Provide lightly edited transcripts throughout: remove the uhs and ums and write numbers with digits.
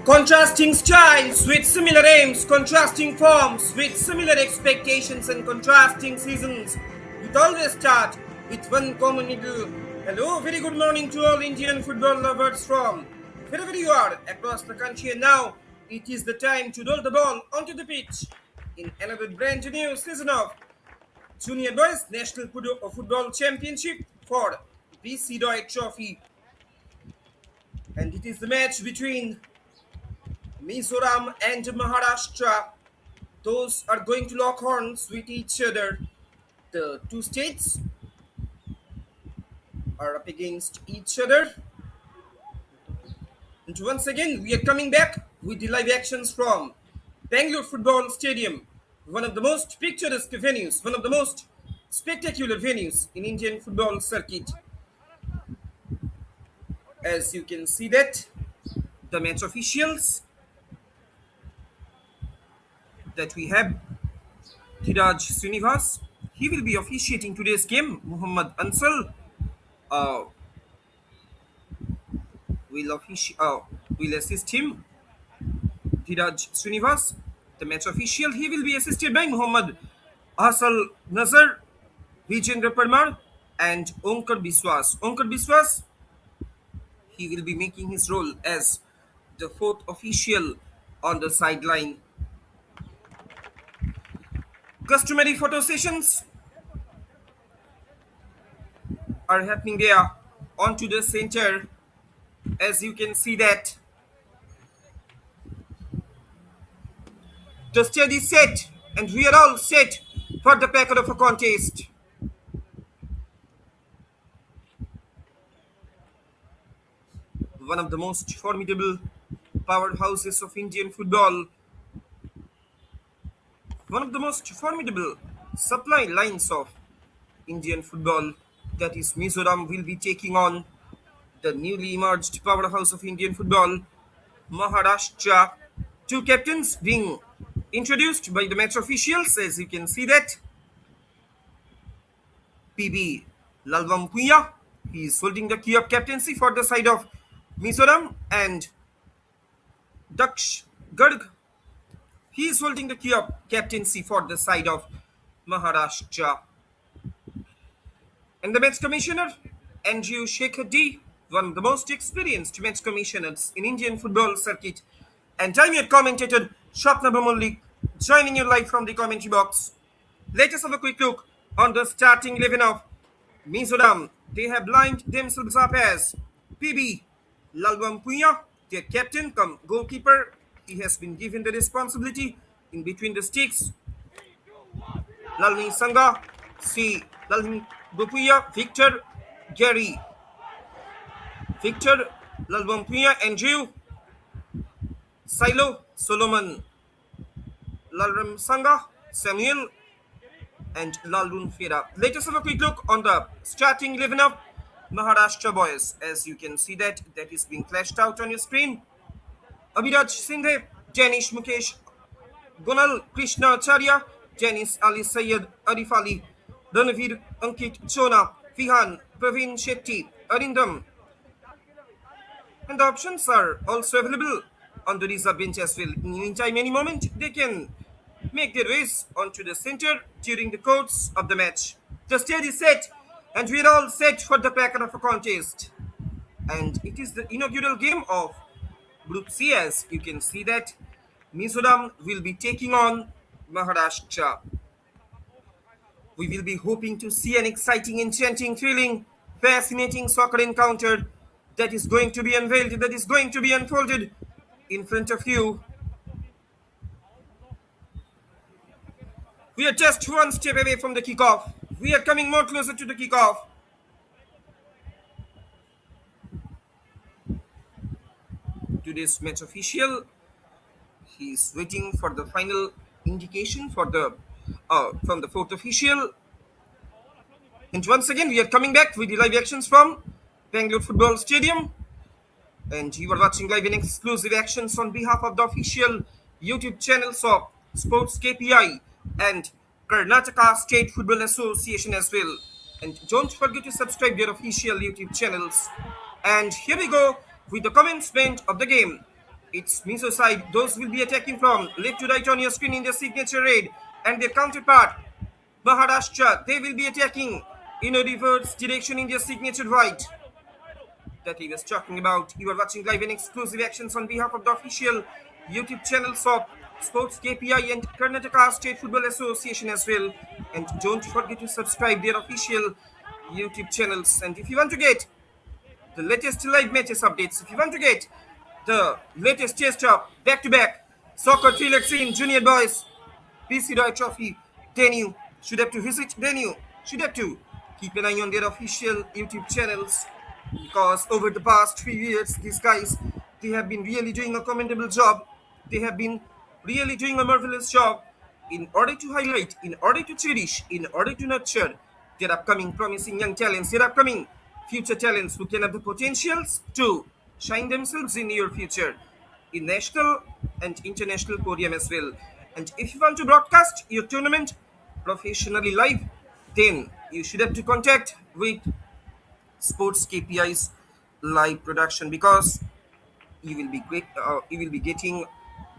Contrasting styles with similar aims, contrasting forms with similar expectations, and contrasting seasons. It always start with one common middle. Hello, very good morning to all Indian football lovers from wherever you are across the country. And now it is the time to roll the ball onto the pitch in another brand new season of Junior Boys National Football Championship for BC Roy Trophy. And it is the match between Mizoram and Maharashtra. Those are going to lock horns with each other. The two states are up against each other. And once again, we are coming back with the live actions from Bengaluru Football Stadium, one of the most picturesque venues, one of the most spectacular venues in Indian football circuit. As you can see that, the match officials that we have, Dhiraj Srinivas, he will be officiating today's game. Muhammad Ansal will assist him. Dhiraj Srinivas, the match official, he will be assisted by Muhammad Asal Nazar, Vijendra Parmar, and Onkar Biswas. Onkar Biswas, he will be making his role as the fourth official on the sideline. Customary photo sessions are happening there onto the center. As you can see that the stage is set and we are all set for the packet of a contest. One of the most formidable powerhouses of Indian football, one of the most formidable supply lines of Indian football, that is Mizoram, will be taking on the newly emerged powerhouse of Indian football, Maharashtra. Two captains being introduced by the match officials, as you can see that. PB Lalvampuya, he is holding the key of captaincy for the side of Mizoram, and Daksh Garg, he is holding the key of captaincy for the side of Maharashtra. And the match commissioner, Andrew Shekhar D, one of the most experienced match commissioners in Indian football circuit. And I'm your commentator, Shapna Bhamulli, joining you live from the commentary box. Let us have a quick look on the starting 11 of Mizoram. They have lined themselves up as PB Lalvampuya, their captain come goalkeeper. He has been given the responsibility in between the sticks. Lalni Sangha, C. Lalni Bupuya, Victor Gary, Victor Lalvampuya, Andrew Silo Solomon, Lalram Sangha, Samuel, and Lalun Fera. Let us have a quick look on the starting 11 of Maharashtra boys. As you can see that is being flashed out on your screen. Abhiraj Sindhe, Janish Mukesh, Gunal Krishna Acharya, Janice Ali Syed, Arif Ali, Ranveer Ankit Chona, Fihan, Praveen Shetty, Arindam. And the options are also available on the reserve bench as well. In the meantime, any moment, they can make their ways onto the center during the course of the match. The stage is set and we are all set for the packet of a contest. And it is the inaugural game of Group C. As you can see that Mizoram will be taking on Maharashtra. We will be hoping to see an exciting, enchanting, thrilling, fascinating soccer encounter that is going to be unveiled, that is going to be unfolded in front of you. We are just one step away from the kickoff. We are coming more closer to the kickoff. Today's match official, he is waiting for the final indication for the from the fourth official. And once again, we are coming back with the live actions from Bengaluru Football Stadium. And you are watching live and exclusive actions on behalf of the official YouTube channels of SportsKPI and Karnataka State Football Association as well. And don't forget to subscribe their official YouTube channels. And here we go with the commencement of the game. It's Mizo side. Those will be attacking from left to right on your screen in their signature raid. And their counterpart, Maharashtra, they will be attacking in a reverse direction in their signature right that he was talking about. You are watching live and exclusive actions on behalf of the official YouTube channels of SportsKPI and Karnataka State Football Association as well. And don't forget to subscribe their official YouTube channels. And if you want to get the latest live matches updates, if you want to get the latest taste of back-to-back soccer thriller scene junior boys PC Roy Trophy, then you should have to visit, then you should have to keep an eye on their official YouTube channels because over the past few years, these guys, they have been really doing a commendable job. They have been really doing a marvelous job in order to highlight, in order to cherish, in order to nurture their upcoming promising young talents, their upcoming future talents who can have the potentials to shine themselves in your future in national and international podium as well. And if you want to broadcast your tournament professionally live, then you should have to contact with Sports KPI's live production because you will be getting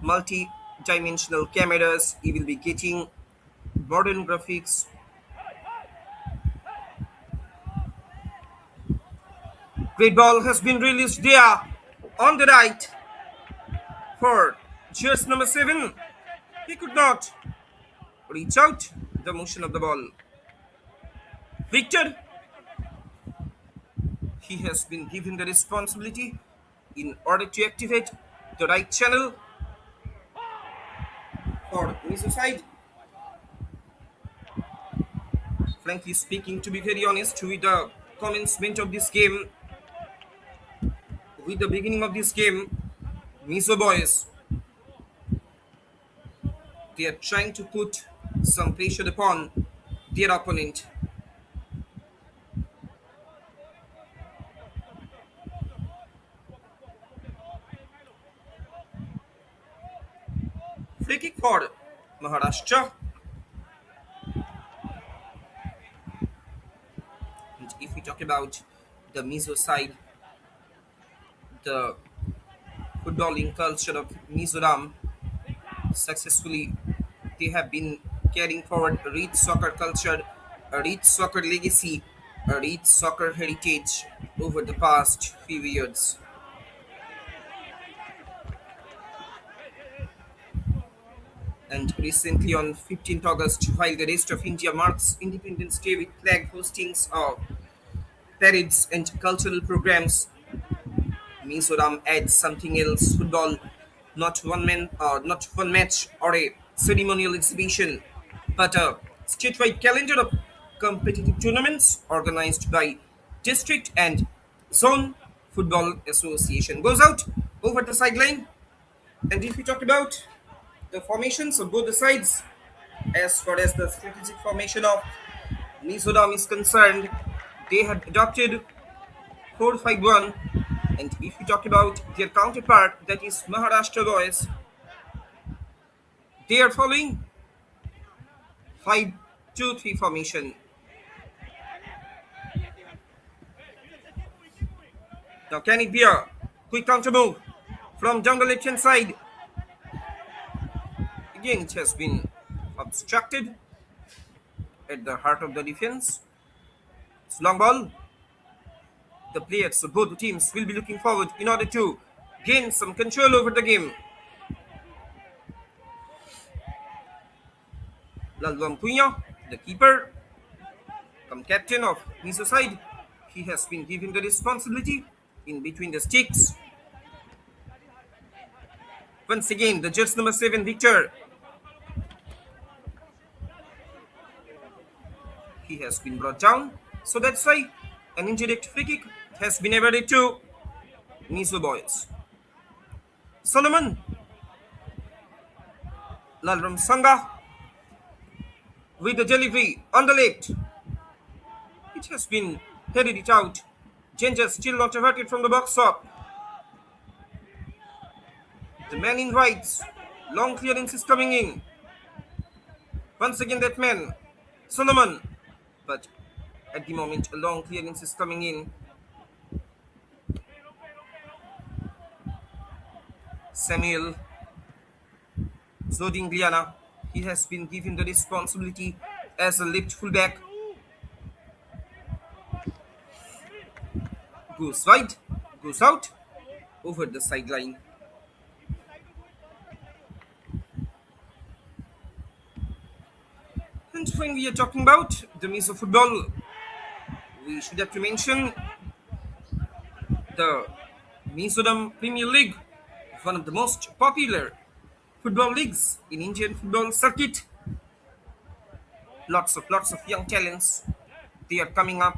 multi-dimensional cameras. You will be getting modern graphics. Great ball has been released there on the right for jersey number 7. He could not reach out the motion of the ball. Victor, he has been given the responsibility in order to activate the right channel for Mizo side. Frankly speaking, to be very honest, with the commencement of this game, with the beginning of this game, Mizo boys, they are trying to put some pressure upon their opponent. Free kick for Maharashtra. And if we talk about the Mizo side, the footballing culture of Mizoram, successfully they have been carrying forward a rich soccer culture, a rich soccer legacy, a rich soccer heritage over the past few years. And recently on 15th August, while the rest of India marks Independence Day with flag hostings of parades and cultural programs, Mizoram adds something else: football, not one match or a ceremonial exhibition, but a statewide calendar of competitive tournaments organized by district and zone football association. Goes out over the sideline, and if we talk about the formations of both the sides, as far as the strategic formation of Mizoram is concerned, they have adopted 4-5-1. And if we talk about their counterpart, that is Maharashtra boys, they are following 5-2-3 formation. Now can it be a quick counter move from down the left hand side? Again, it has been obstructed at the heart of the defense. It's long ball. The players of both teams will be looking forward in order to gain some control over the game. Lalvam Punya, the keeper, come captain of Mizo side, he has been given the responsibility in between the sticks. Once again, the jersey number 7, Victor. He has been brought down, so that's why an indirect free kick has been awarded to Mizo boys. Solomon, Lalram Sangha with the delivery on the left. It has been headed it out. Ginger still not averted from the box up. The man in white, long clearance is coming in. Once again that man, Solomon. But at the moment a long clearance is coming in. Samuel Zodingliana. He has been given the responsibility as a left fullback. Goes wide, goes out, over the sideline. And when we are talking about the Mizo football, we should have to mention the Mizoram Premier League, one of the most popular football leagues in Indian football circuit. Lots of young talents. They are coming up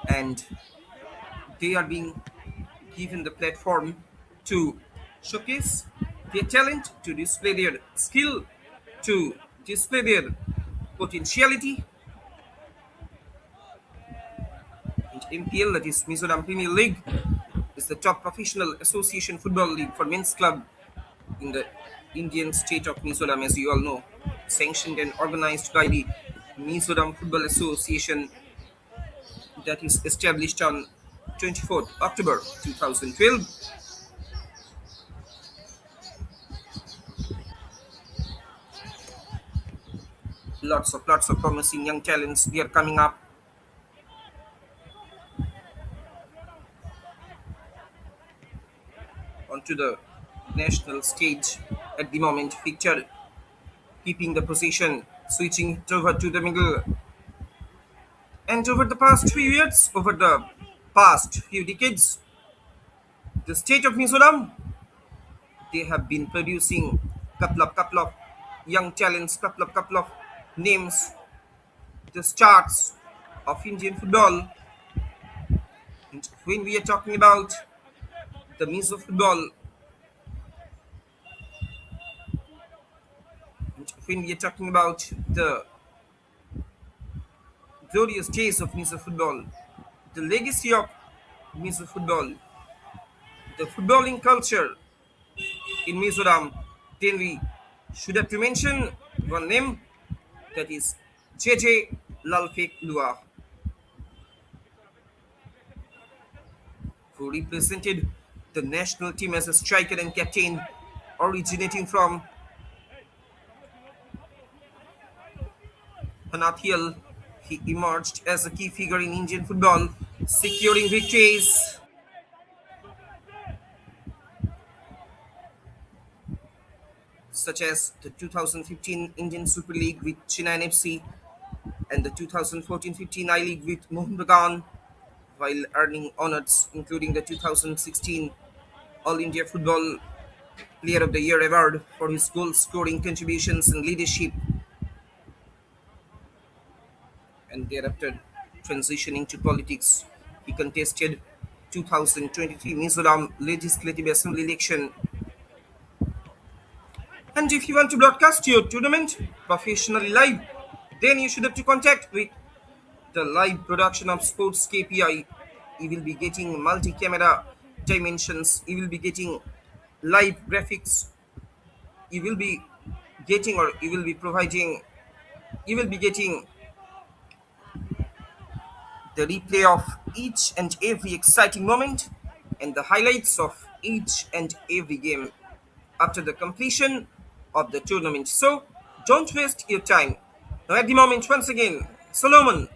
and they are being given the platform to showcase their talent, to display their skill, to display their potentiality. And MPL, that is Mizoram Premier League, is the top professional association football league for men's club in the Indian state of Mizoram, as you all know, sanctioned and organized by the Mizoram Football Association, that is established on 24th October 2012. Lots of promising young talents. They are coming up onto the national stage at the moment. Victor keeping the position, switching it over to the middle. And over the past few years, over the past few decades, the state of Mizoram, they have been producing couple of young talents, couple of names, the stars of Indian football. And when we are talking about the Mizo football, and when we are talking about the glorious days of Mizo football, the legacy of Mizo football, the footballing culture in Mizoram, then we should have to mention one name, that is JJ Lalfek Lua, who represented the national team as a striker and captain, originating from Panathial. He emerged as a key figure in Indian football, securing victories such as the 2015 Indian Super League with Chennai NFC and the 2014-15 I-League with Mohun Bagan, while earning honors including the 2016 All India Football Player of the Year award for his goal-scoring contributions and leadership, and thereafter transitioning to politics. He contested 2023 Mizoram Legislative Assembly election. And if you want to broadcast your tournament professionally live, then you should have to contact with the live production of Sports KPI. You will be getting multi-camera dimensions. You will be getting live graphics. You will be getting, or you will be providing, you will be getting the replay of each and every exciting moment and the highlights of each and every game after the completion of the tournament. So don't waste your time. Now at the moment, once again, Solomon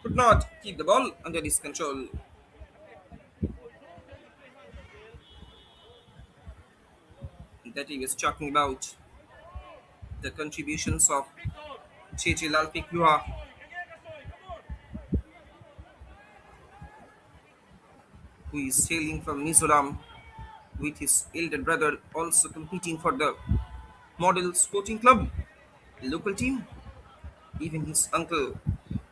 could not keep the ball under his control. That he was talking about the contributions of JJ Lalpikluha, who is sailing from Mizoram with his elder brother also competing for the Model Sporting Club, local team. Even his uncle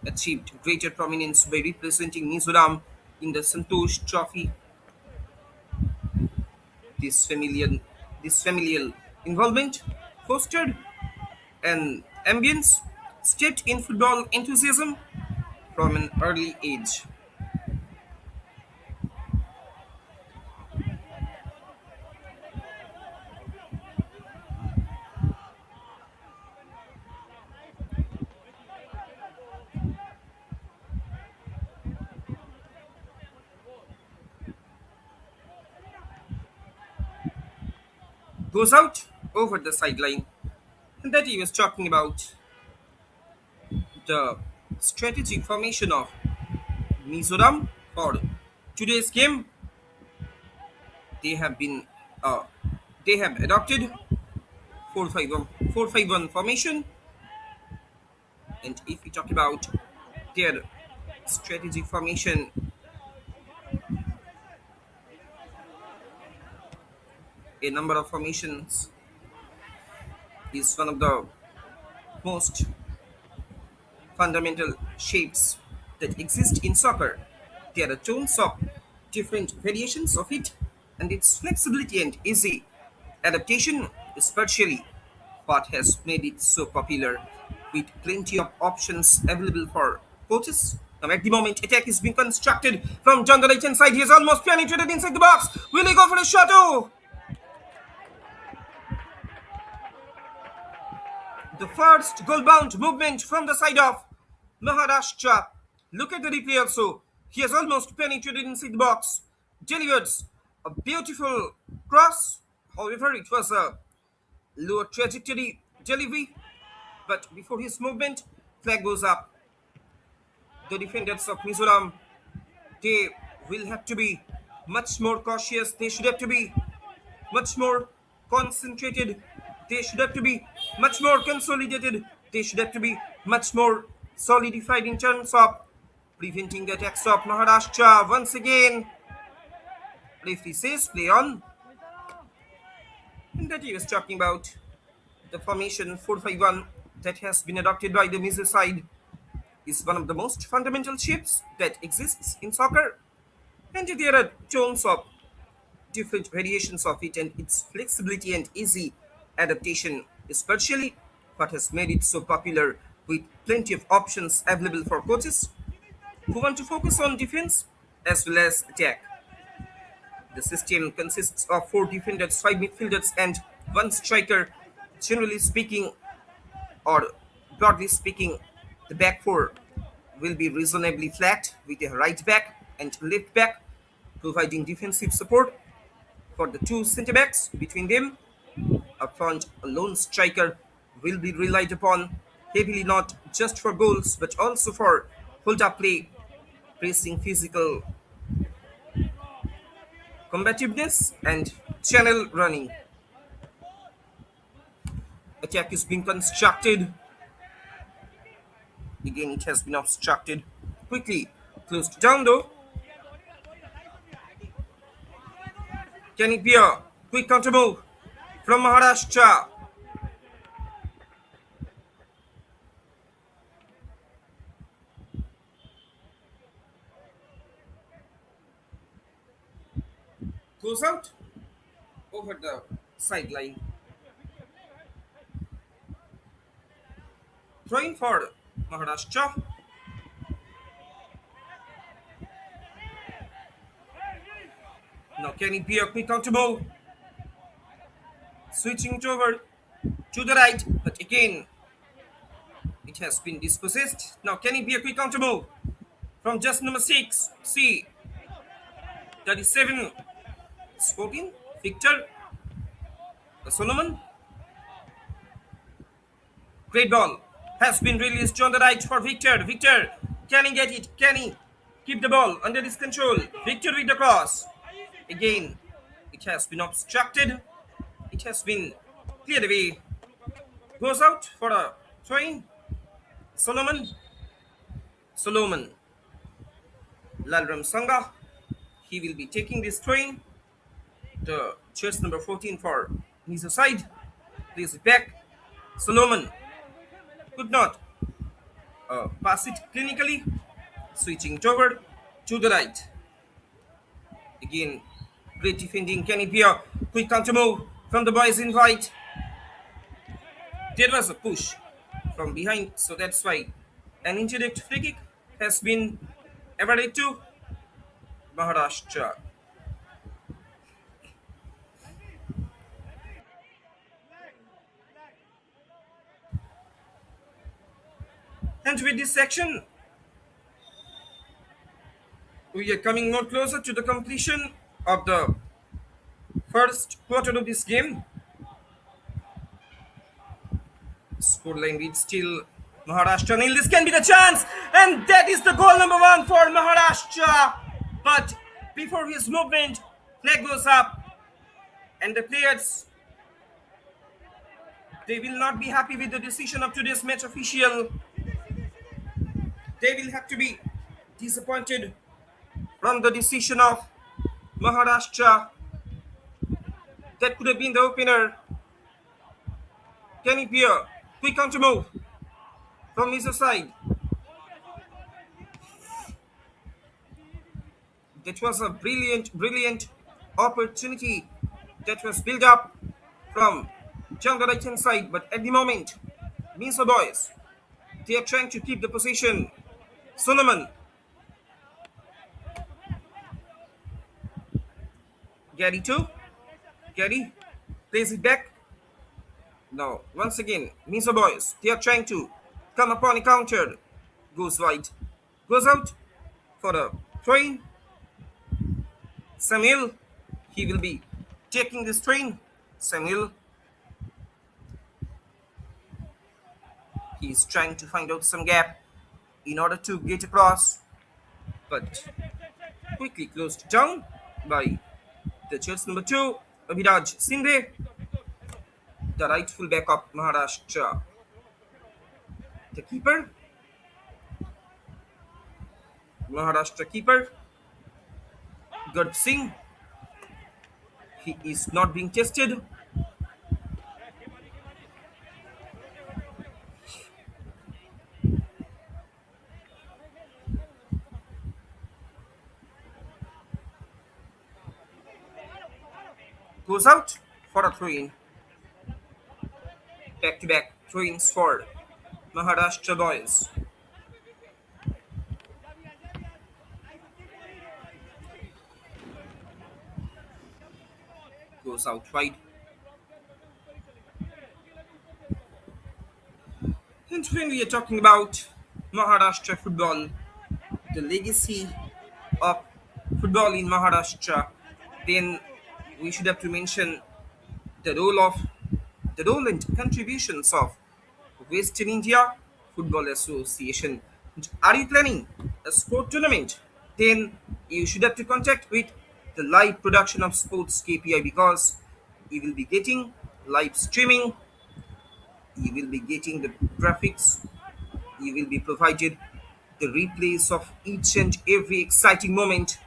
achieved greater prominence by representing Mizoram in the Santosh Trophy. This familial involvement fostered an ambience steeped in football enthusiasm from an early age. goes out over the sideline, and that he was talking about the strategic formation of Mizoram for today's game. They have been uh, they have adopted 4-5-1 formation, and if we talk about their strategic formation, a number of formations is one of the most fundamental shapes that exist in soccer. There are tons of different variations of it, and its flexibility and easy adaptation is partially what has made it so popular, with plenty of options available for coaches. Now, at the moment, attack is being constructed from John the right hand side. He has almost penetrated inside the box. Will he go for a shot? Oh! The first goal-bound movement from the side of Maharashtra. Look at the replay also. He has almost penetrated inside the box. Delivers a beautiful cross. However, it was a lower trajectory delivery. But before his movement, flag goes up. The defenders of Mizoram, they will have to be much more cautious. They should have to be much more concentrated. They should have to be much more consolidated. They should have to be much more solidified in terms of preventing the attacks of Maharashtra. Once again, referee says play on. And that he was talking about the formation 4-5-1 that has been adopted by the Mizo side is one of the most fundamental shapes that exists in soccer. And there are tons of different variations of it, and its flexibility and easy adaptation is partially what has made it so popular, with plenty of options available for coaches who want to focus on defense as well as attack. The system consists of 4 defenders, 5 midfielders, and 1 striker. Generally speaking, or broadly speaking, the back 4 will be reasonably flat with a right back and left back providing defensive support for the 2 centre backs between them. Up front, a lone striker will be relied upon heavily, not just for goals but also for hold-up play, pressing, physical combativeness, and channel running. Attack is being constructed. Again, it has been obstructed. Quickly closed down though. Can it be a quick counter move from Maharashtra? Goes out over the sideline. Throwing for Maharashtra. Now can it be a quick counter move? Switching it over to the right, but again it has been dispossessed. Now can it be a quick counter move from just number 6? See, 37, 14, Victor Solomon. Great ball has been released on the right for Victor. Victor, can he get it? Can he keep the ball under his control? Victor with the cross. Again, it has been obstructed. It has been cleared away. Goes out for a throw-in. Solomon. Lalram Sangha. He will be taking this throw-in. The chest number 14 for Mizo side. Plays it back. Solomon could not pass it clinically. Switching it over to the right. Again, great defending. Can it be a quick counter move from the boys in white? There was a push from behind, so that's why an indirect free kick has been awarded to Maharashtra. And with this section, we are coming more closer to the completion of the first quarter of this game. Scoreline reads still Maharashtra nil. This can be the chance, and that is the goal number one for Maharashtra. But before his movement, flag goes up, and the players, they will not be happy with the decision of today's match official. They will have to be disappointed from the decision of Maharashtra. That could have been the opener. Can it be a quick counter move from his side? That was a brilliant opportunity that was built up from down the right hand side. But at the moment, Mizo boys, they are trying to keep the position. Solomon, Gary too. Gary plays it back. Now, once again, Mizo boys, they are trying to come upon a counter. Goes wide. Goes out for a throw. Samuel, he will be taking this train. Samuel, he is trying to find out some gap in order to get across, but quickly closed down by the church number 2, Abhiraj Sindhe, the right fullback of Maharashtra. The keeper, Maharashtra keeper, Gurj Singh, he is not being tested. Goes out for a throw-in. Back-to-back throw-ins for Maharashtra boys. Goes out wide. And when we are talking about Maharashtra football, the legacy of football in Maharashtra, then we should have to mention the role and contributions of Western India Football Association. Are you planning a sport tournament? Then you should have to contact with the live production of Sports KPI, because you will be getting live streaming, you will be getting the graphics, you will be provided the replays of each and every exciting moment,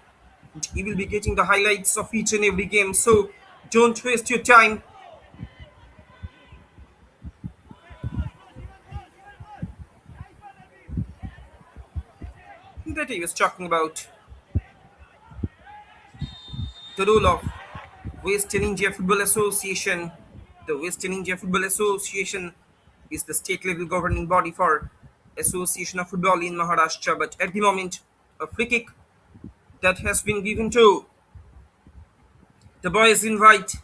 and you will be getting the highlights of each and every game. So don't waste your time. That I was talking about the role of Western India Football Association. The Western India Football Association is the state level governing body for Association of Football in Maharashtra. But at the moment, a free kick that has been given to the boys in white.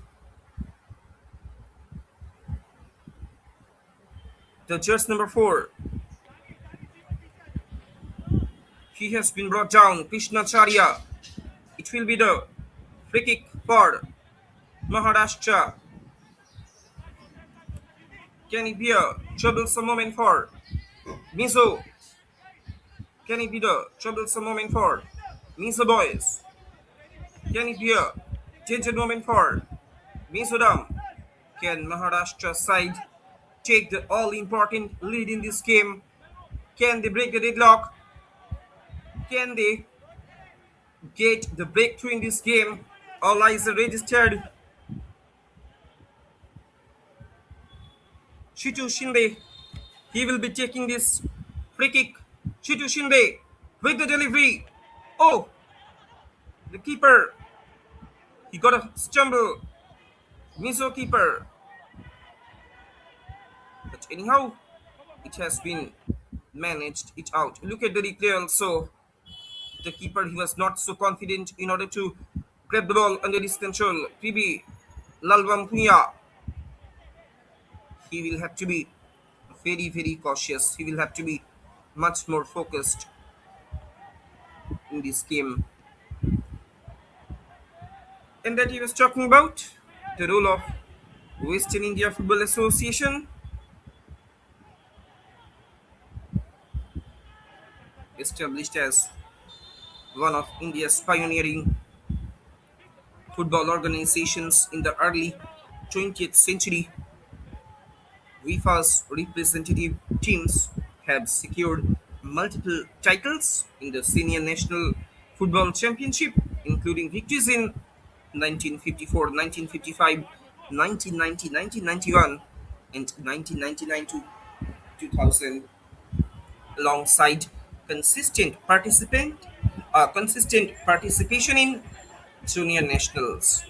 The jersey number 4. He has been brought down. Krishnacharya. It will be the free kick for Maharashtra. Can it be a troublesome moment for Mizo? Can it be the troublesome moment for Mizo boys? Can it be a danger moment for Mizoram? Can Maharashtra side take the all-important lead in this game? Can they break the deadlock? Can they get the breakthrough in this game? All eyes are registered. Shitu Shinde, he will be taking this free kick. Shitu Shinde with the delivery. Oh, the keeper, he got a stumble. Mizo keeper. But anyhow, it has been managed it out. Look at the replay also. The keeper, he was not so confident in order to grab the ball under his control. PB Lalvam Punya, he will have to be very cautious. He will have to be much more focused in this game. And that he was talking about the role of Western India Football Association. established as one of India's pioneering football organizations in the early 20th century, FIFA's representative teams have secured multiple titles in the Senior National Football Championship, including victories in 1954, 1955, 1990, 1991, and 1999 to 2000, alongside consistent participation in junior nationals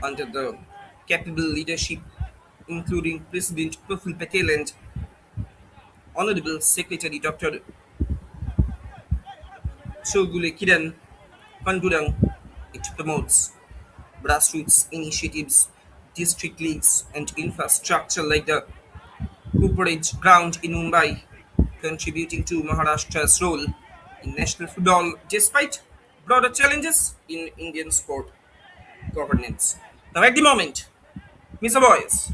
under the capable leadership including President Praful Patel and Honorable Secretary Dr. Chogule Kiran Pandurang. It promotes grassroots initiatives, district leagues, and infrastructure like the Cooperage Ground in Mumbai, contributing to Maharashtra's role in national football despite broader challenges in Indian sport governance. Now, at the moment, Mr. Boys,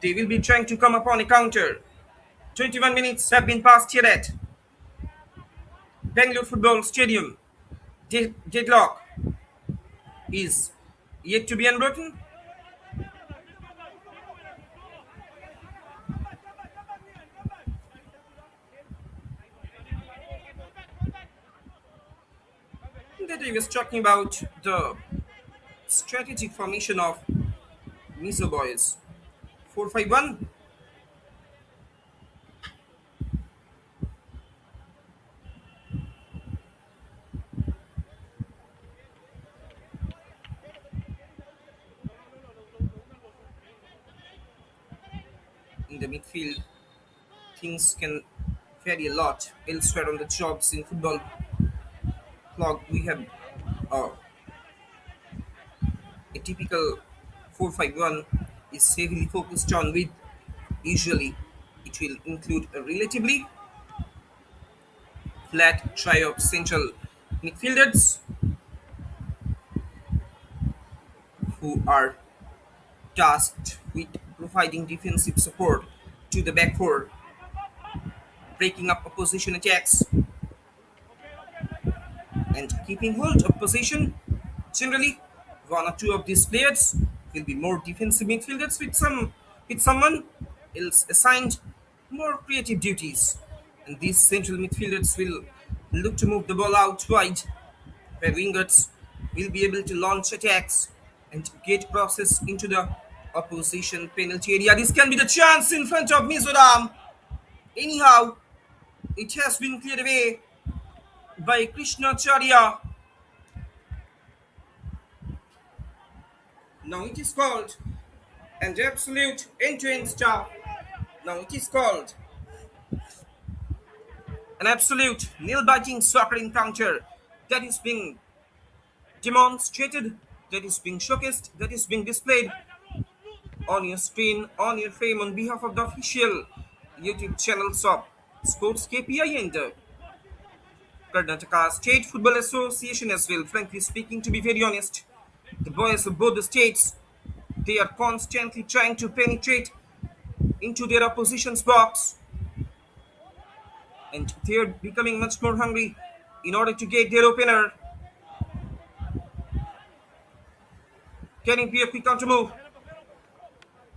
they will be trying to come upon a counter. 21 minutes have been passed here at Bengaluru Football Stadium. Deadlock is yet to be unbroken. That I was talking about the strategic formation of Mizo Boys. 4-5-1 in the midfield. Things can vary a lot elsewhere on the jobs in football clock. We have uh, a typical 4-5-1 is heavily focused on with. Usually, it will include a relatively flat trio of central midfielders who are tasked with providing defensive support to the back four, breaking up opposition attacks, and keeping hold of possession. Generally, one or two of these players will be more defensive midfielders with someone else assigned more creative duties. And these central midfielders will look to move the ball out wide, where wingers will be able to launch attacks and get crosses into the opposition penalty area. This can be the chance in front of Mizoram. Anyhow, it has been cleared away by Krishna Charya. Now it is called an absolute end-to-end stop. Now it is called an absolute nail-biting soccer encounter that is being demonstrated, that is being showcased, that is being displayed on your screen, on your frame on behalf of the official YouTube channels of SportsKPI and Karnataka State Football Association as well. Frankly speaking, to be very honest, the boys of both the states, they are constantly trying to penetrate into their opposition's box and they're becoming much more hungry in order to get their opener. Can it be a quick counter move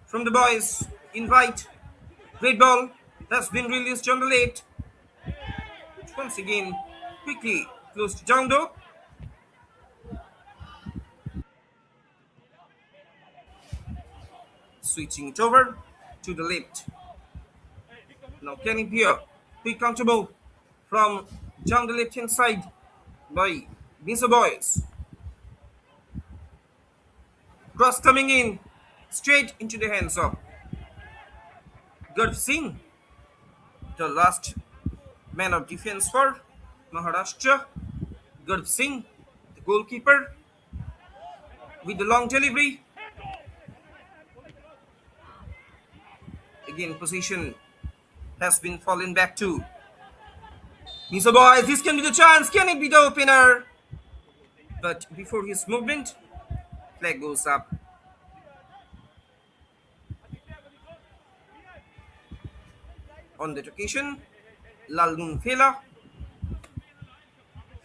from the boys? Invite. Great ball has been released on the late. Once again, quickly closed down though. Switching it over to the left. Now can it be a quick counter move from down the left hand side by Mizo Boys. Cross coming in straight into the hands of Gurv Singh, the last man of defense for Maharashtra. Gurv Singh, the goalkeeper, with the long delivery. Again, position has been fallen back to Mizo Boys. This can be the chance. Can it be the opener? But before his movement, flag goes up. On that occasion, Lalgun Fela,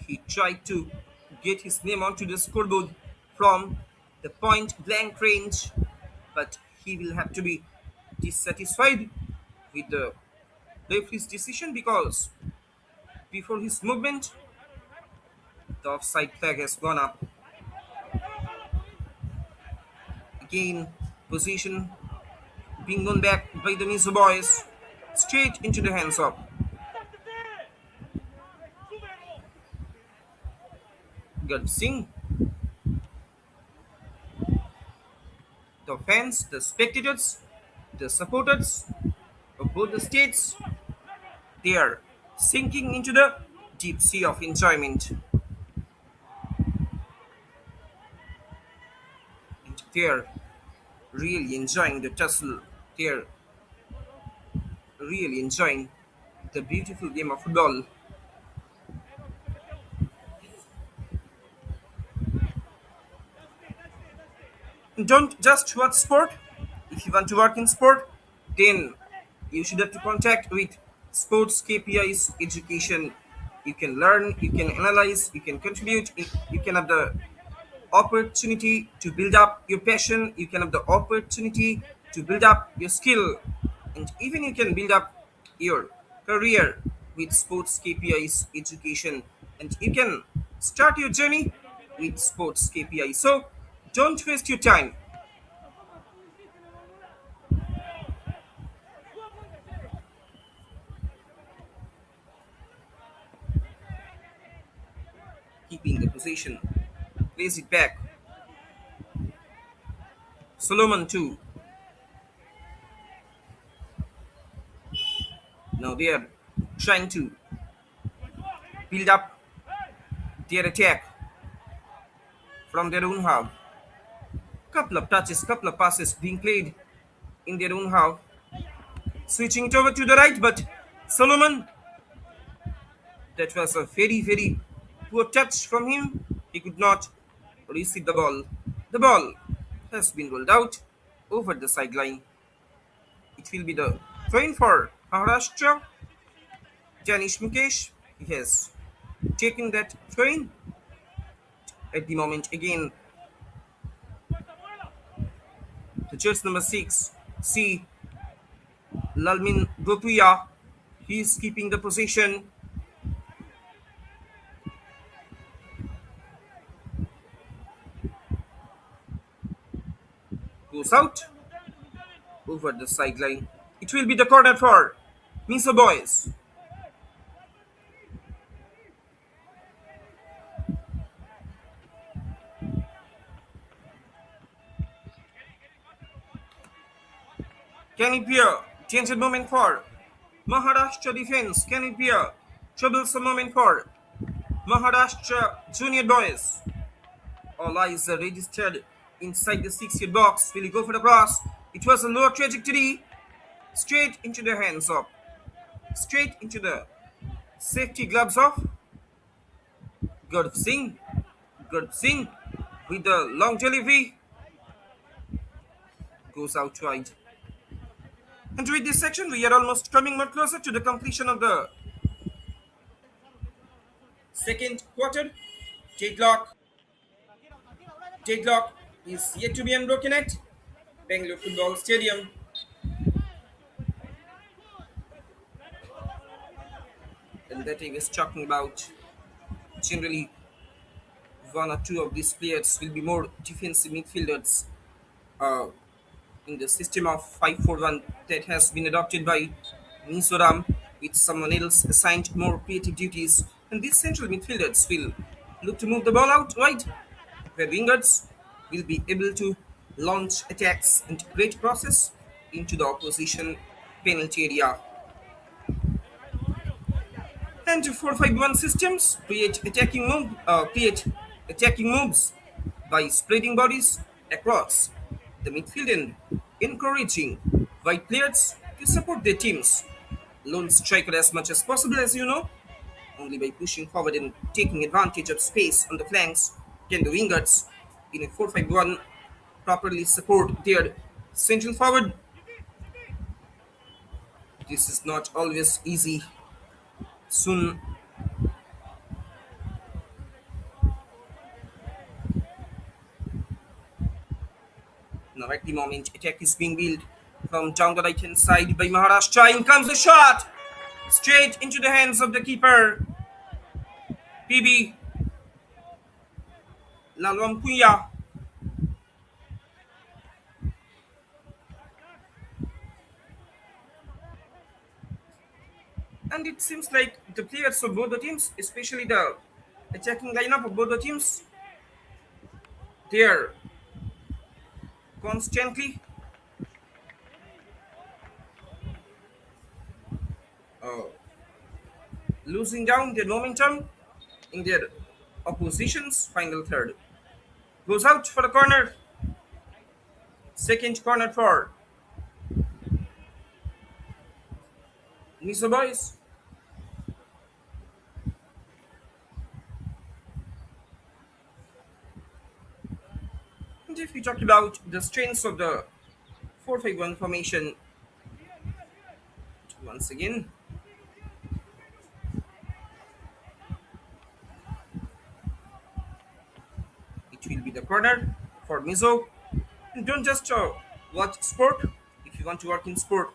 he tried to get his name onto the scoreboard from the point blank range, but he will have to be dissatisfied with the referee's decision because before his movement, the offside flag has gone up. Again, position being won back by the Mizo boys, straight into the hands of Gurv Singh. The fans, the spectators, the supporters of both the states, they are sinking into the deep sea of enjoyment. And they are really enjoying the tussle. They are really enjoying the beautiful game of football. Don't just watch sport. If you want to work in sport, then you should have to contact with sports KPIs education. You can learn, you can analyze, you can contribute, you can have the opportunity to build up your passion, you can have the opportunity to build up your skill, and even you can build up your career with sports KPIs education, and you can start your journey with sports KPI. So don't waste your time keeping the position. Plays it back. Solomon too. Now they are trying to build up their attack from their own half. Couple of touches, couple of passes being played in their own half. Switching it over to the right, but Solomon, that was a very poor touch from him. He could not receive the ball. The ball has been rolled out over the sideline. It will be the throw for Maharashtra. Janish Mukesh, he has taken that throw at the moment. Again, the jersey number 6, C. Lalmin Gopuya, he is keeping the position. Goes out over the sideline. It will be the corner for Miso boys. Can it be a changed moment for Maharashtra defense? Can it be a troublesome moment for Maharashtra junior boys? All eyes are registered inside the 6-yard box. Will he go for the cross? It was a low trajectory. Straight into the hands of, straight into the safety gloves of Gurv Singh. Gurv Singh with the long delivery goes out wide. And with this section, we are almost coming much closer to the completion of the second quarter. Deadlock. Deadlock is yet to be unbroken at Bengaluru Football Stadium. And that I was talking about. Generally, one or two of these players will be more defensive midfielders uh, in the system of 5-4-1 that has been adopted by Mizoram, with someone else assigned more creative duties. And these central midfielders will look to move the ball out wide, where wingers will be able to launch attacks and create crosses into the opposition penalty area. And 4-5-1 systems create attacking moves by spreading bodies across the midfield and encouraging wide players to support their teams. Lone striker as much as possible, as you know. Only by pushing forward and taking advantage of space on the flanks can the wingers in a 4-5-1 properly support their central forward. This is not always easy. Soon, now at the moment, attack is being built from down the right hand side by Maharashtra. In comes the shot! Straight into the hands of the keeper, PB Lalwampuya. And it seems like the players of both the teams, especially the attacking lineup of both the teams, they are constantly uh, losing down their momentum in their opposition's final third. Goes out for the corner, second corner for Miso Boys. And if we talk about the strengths of the 4-5-1 formation, once again, it will be the corner for Mizo. And don't just watch sport. If you want to work in sport,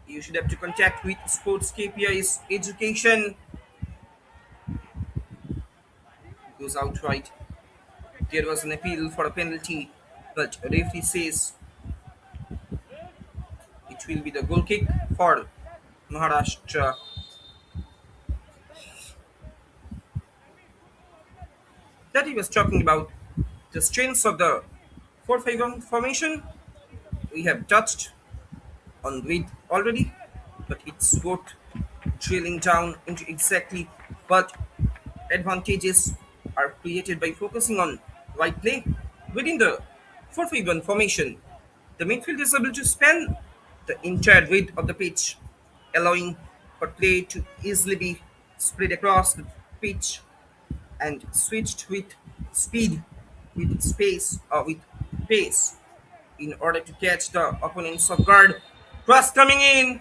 you should have to contact with Sports KPI's education. Goes out right. There was an appeal for a penalty, but referee says it will be the goal kick for Maharashtra. That he was talking about the strengths of the 4-5-1 formation. We have touched on grid already, but it's worth drilling down into exactly what advantages are created by focusing on right play within the 4-5-1 formation. The midfield is able to span the entire width of the pitch, allowing for play to easily be spread across the pitch and switched with speed, with space, or with pace in order to catch the opponent's off guard. Cross coming in.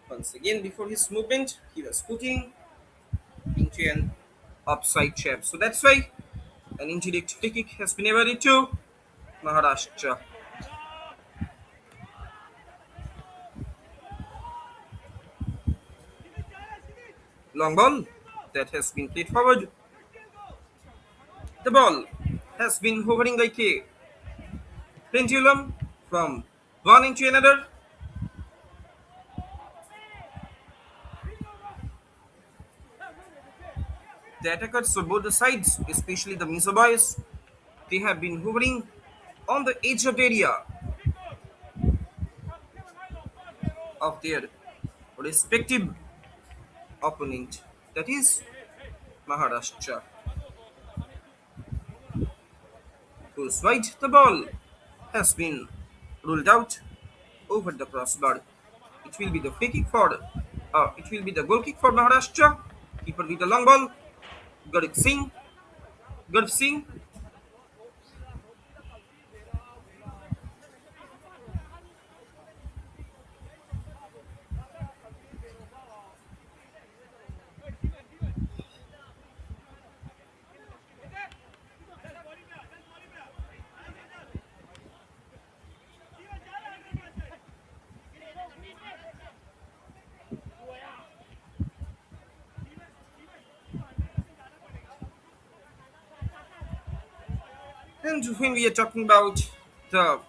Once again, before his movement, he was putting into an upside trap. So that's why an indirect free kick has been awarded to Maharashtra. Long ball that has been played forward. The ball has been hovering like a pendulum from one into another. The attackers of both the sides, especially the Mizo boys, they have been hovering on the edge of the area of their respective opponent, that is Maharashtra. Whose wide the ball has been ruled out over the crossbar. It will be the free kick for, it will be the goal kick for Maharashtra. Keeper with the long ball, Gurk Singh, Gurk Singh. And when we are talking about the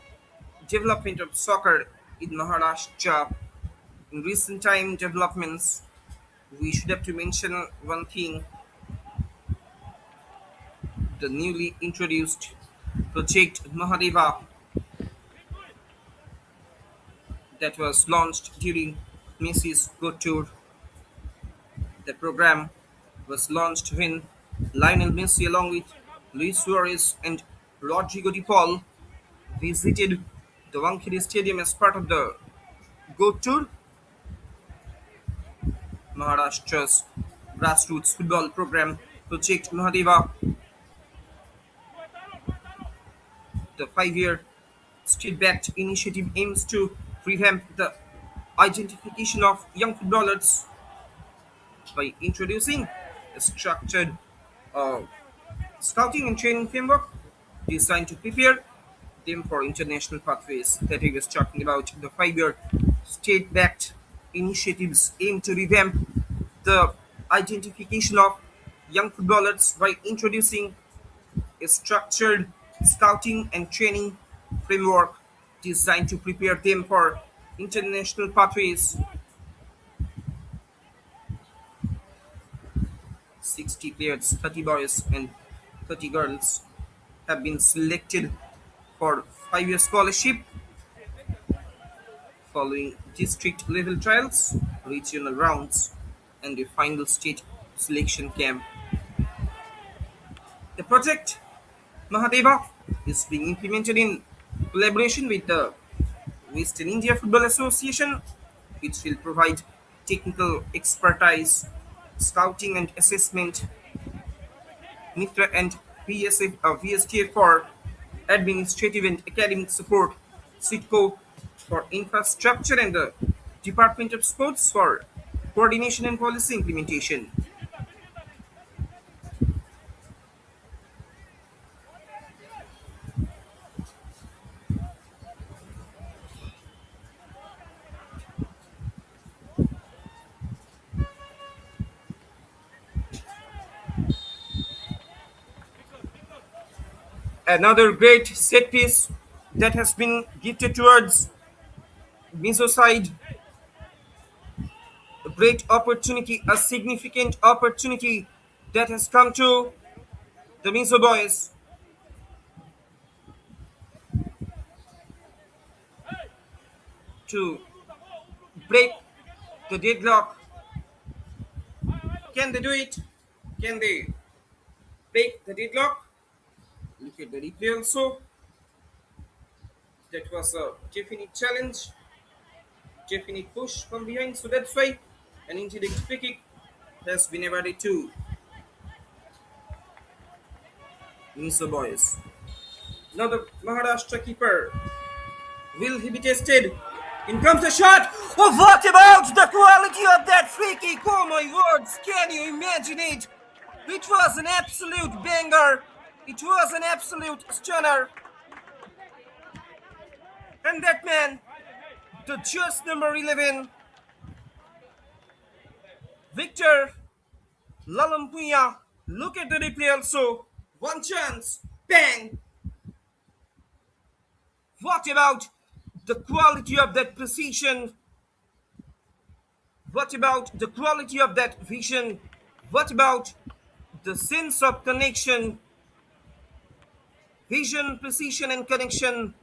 development of soccer in Maharashtra, in recent time developments, we should have to mention one thing: the newly introduced project Mahadeva that was launched during Messi's Go Tour. The program was launched when Lionel Messi, along with Luis Suarez and Rodrigo de Paul, visited the Wankhede Stadium as part of the Go Tour, Maharashtra's grassroots football program Project Mahadeva The 5-year state-backed initiative aims to revamp the identification of young footballers by introducing a structured uh, scouting and training framework designed to prepare them for international pathways that he was talking about. The 5-year state-backed initiatives aim to revamp the identification of young footballers by introducing a structured scouting and training framework designed to prepare them for international pathways. 60 players, 30 boys and 30 girls, have been selected for 5-year scholarship following district level trials, regional rounds, and the final state selection camp. The project Mahadeva is being implemented in collaboration with the Western India Football Association, which will provide technical expertise, scouting and assessment, Mitra and VSTA for administrative and academic support, SITCO for infrastructure, and the Department of Sports for coordination and policy implementation. Another great set piece that has been gifted towards Mizo side, a great opportunity, a significant opportunity that has come to the Mizo boys to break the deadlock. Can they do it? Can they break the deadlock? Look at the replay also. That was a definite challenge, definite push from behind. So that's why an indirect free kick has been awarded to Mizo boys. Now the Maharashtra keeper, will he be tested? In comes the shot. Oh, what about the quality of that free kick? Oh my words, can you imagine it? It was an absolute banger. It was an absolute stunner. And that man, the just number 11, Victor Lalampuya. Look at the replay also. One chance. Bang. What about the quality of that precision? What about the quality of that vision? What about the sense of connection? Vision, precision, and connection.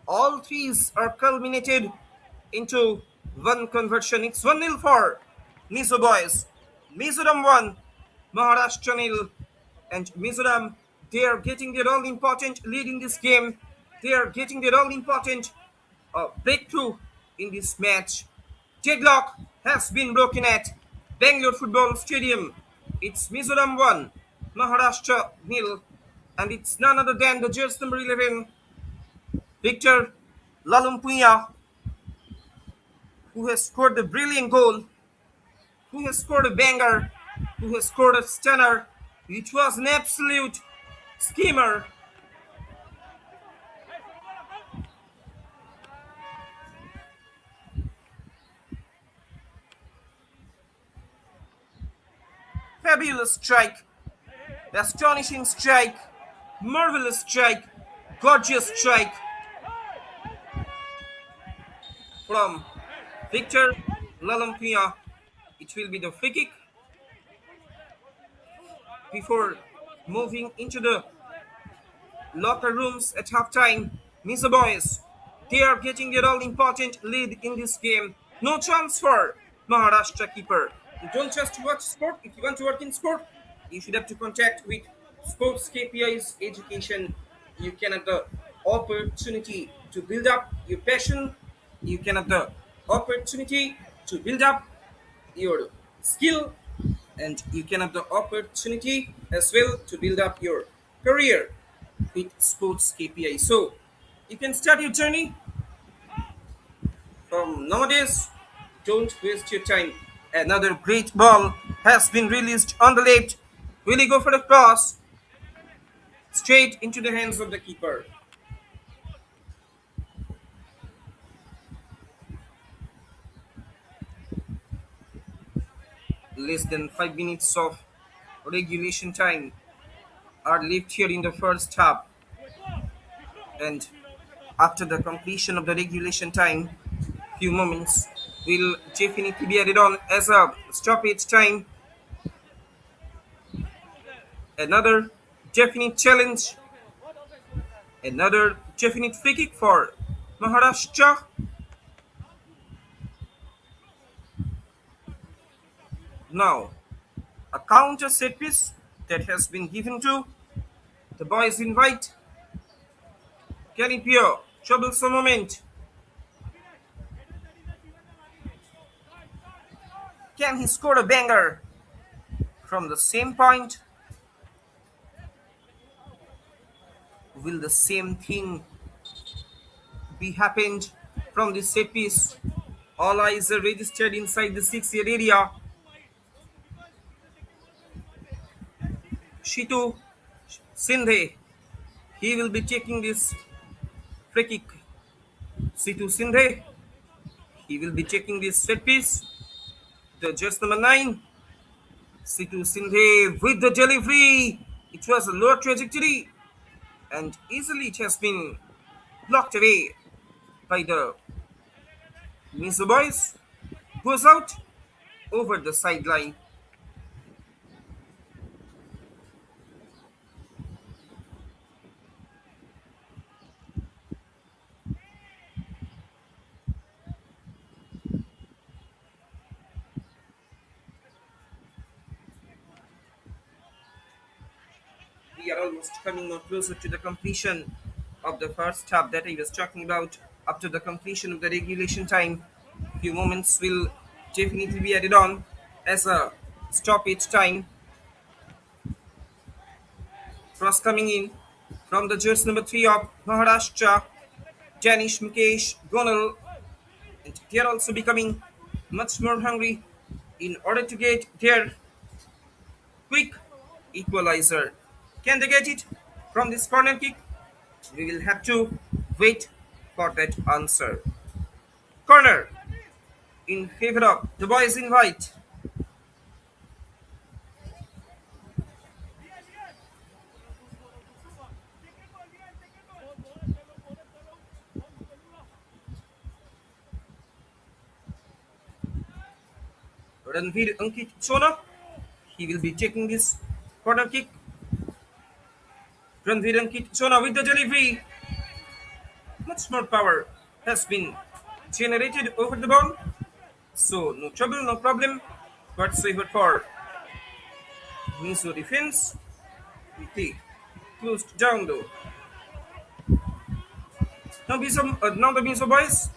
All threes are culminated into one conversion. It's 1-0 for Mizo boys. Mizoram 1, Maharashtra nil. And Mizoram, they are getting their all important lead in this game. They are getting their all important breakthrough in this match. Deadlock has been broken at Bengaluru Football Stadium. It's Mizoram 1, Maharashtra nil. And it's none other than the jersey number 11, Victor Lalumpuya, who has scored a brilliant goal, who has scored a banger, who has scored a stunner. It was an absolute schemer. Fabulous strike, astonishing strike, marvelous strike, gorgeous strike from Victor Lalumpuya. It will be the free kick before moving into the locker rooms at halftime. Mizo boys, they are getting their all important lead in this game. No chance for Maharashtra keeper. You don't just watch sport. If you want to work in sport, you should have to contact with SportsKPI's education. You can have the opportunity to build up your passion. You can have the opportunity to build up your skill, and you can have the opportunity as well to build up your career. with Sports KPI. So you can start your journey from nowadays. Don't waste your time. Another great ball has been released on the left. Will he go for the cross? Straight into the hands of the keeper. Less than 5 minutes of regulation time are left here in the first half. And after the completion of the regulation time, few moments will definitely be added on as a stoppage time. Another definite challenge, another definite free kick for Maharashtra. Now, a counter set piece that has been given to the boys in white. Can it be a troublesome moment? Can he score a banger from the same point? Will the same thing be happened from this set piece? All eyes are registered inside the 6 yard area. Shitu Sindhe, he will be taking this free kick. Situ Sindhe, he will be taking this set piece. The just number 9, Situ Sindhe with the delivery. It was a low trajectory and easily it has been blocked away by the Mizo boys. Goes out over the sideline. We are almost coming more closer to the completion of the first half that I was talking about. After the completion of the regulation time, few moments will definitely be added on as a stoppage time. Cross coming in from the jersey number 3 of Maharashtra, Danish Mukesh Gonal, and they are also becoming much more hungry in order to get their quick equalizer. Can they get it from this corner kick? We will have to wait for that answer. Corner in favor of the boys in white. Ranveer Ankit Sona, he will be taking this corner kick. Ranveer Ankit Sona with the delivery. Much more power has been generated over the ball. So no trouble, no problem whatsoever for Mizo defense. Quickly closed down though. Now the Mizo boys,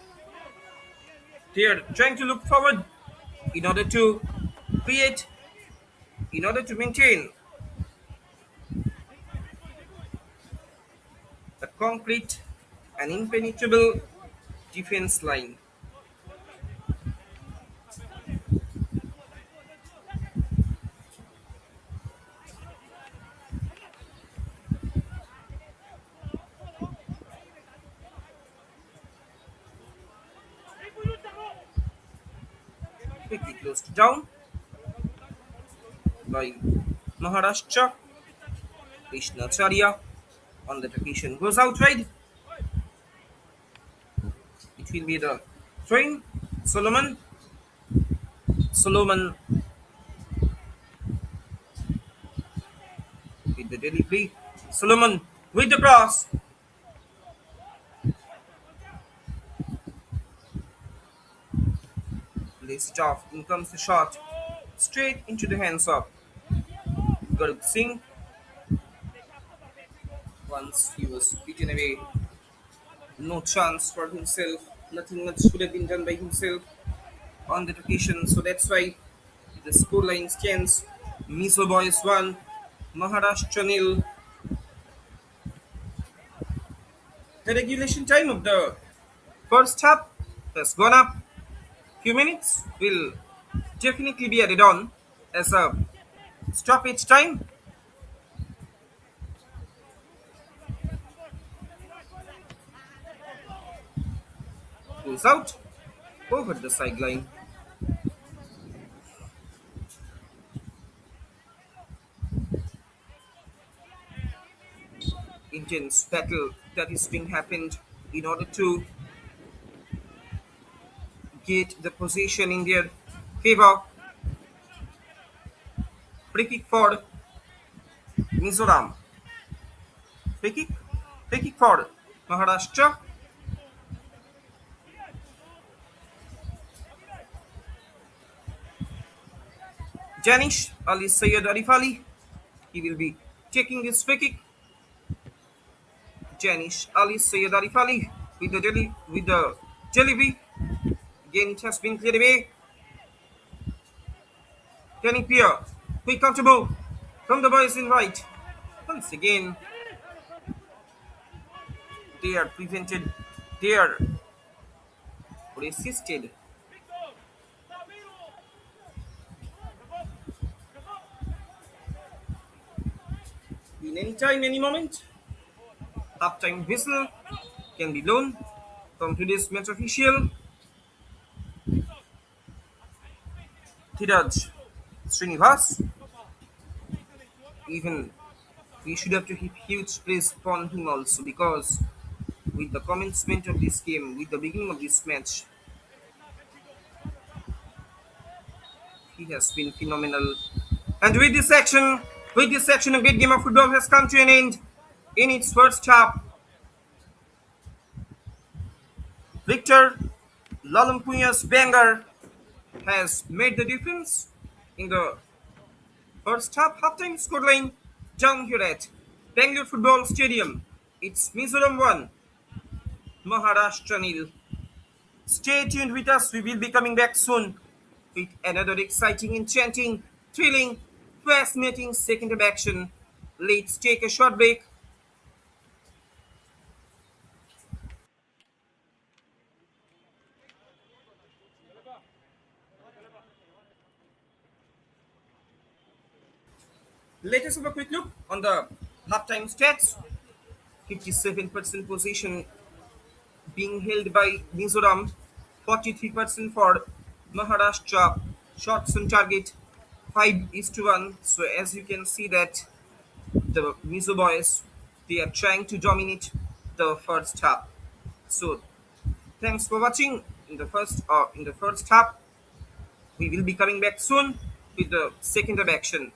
they are trying to look forward in order to create, in order to maintain a concrete and impenetrable defense line. Quickly closed down by Maharashtra. Krishnacharya on that occasion goes outside. It will be the train. Solomon with the delivery. Solomon with the cross. Laced off. In comes the shot. Straight into the hands of Garuk Singh. Once he was beaten away. No chance for himself. Nothing much could have been done by himself on that occasion. So that's why the scoreline stands Mizo Boys 1, Maharashtra nil. The regulation time of the first half has gone up. Few minutes will definitely be added on as a stoppage time. Goes out over the sideline. Intense battle that is being happened in order to get the position in their favor. Free kick for Mizoram. Free kick. Free kick for Maharashtra. Janish Ali Sayyid Arif Ali. He will be taking this free kick. Janish Ali Sayyid Arif Ali with the delivery. Again it has been cleared away. Kenny Pierre. Quick counter move from the boys in right. Once again they are prevented. They are resisted. In any time, any moment, halftime whistle can be blown from today's match official, Tiraj Srinivas. Even we should have to heap huge praise upon him also because with the commencement of this game, with the beginning of this match, he has been phenomenal. And with this action, a great game of football has come to an end. In its first half, Victor Lalumpuya's banger has made the difference in the first half. Halftime scoreline down here at Bengaluru Football Stadium. It's Mizoram 1, Maharashtra nil. Stay tuned with us. We will be coming back soon with another exciting, enchanting, thrilling, fascinating second of action. Let's take a short break. Let us have a quick look on the halftime stats. 57% possession being held by Mizoram, 43% for Maharashtra. Shots on target 5 is to 1. So as you can see that the Mizo boys they are trying to dominate the first half. So thanks for watching in the first half. We will be coming back soon with the second of action.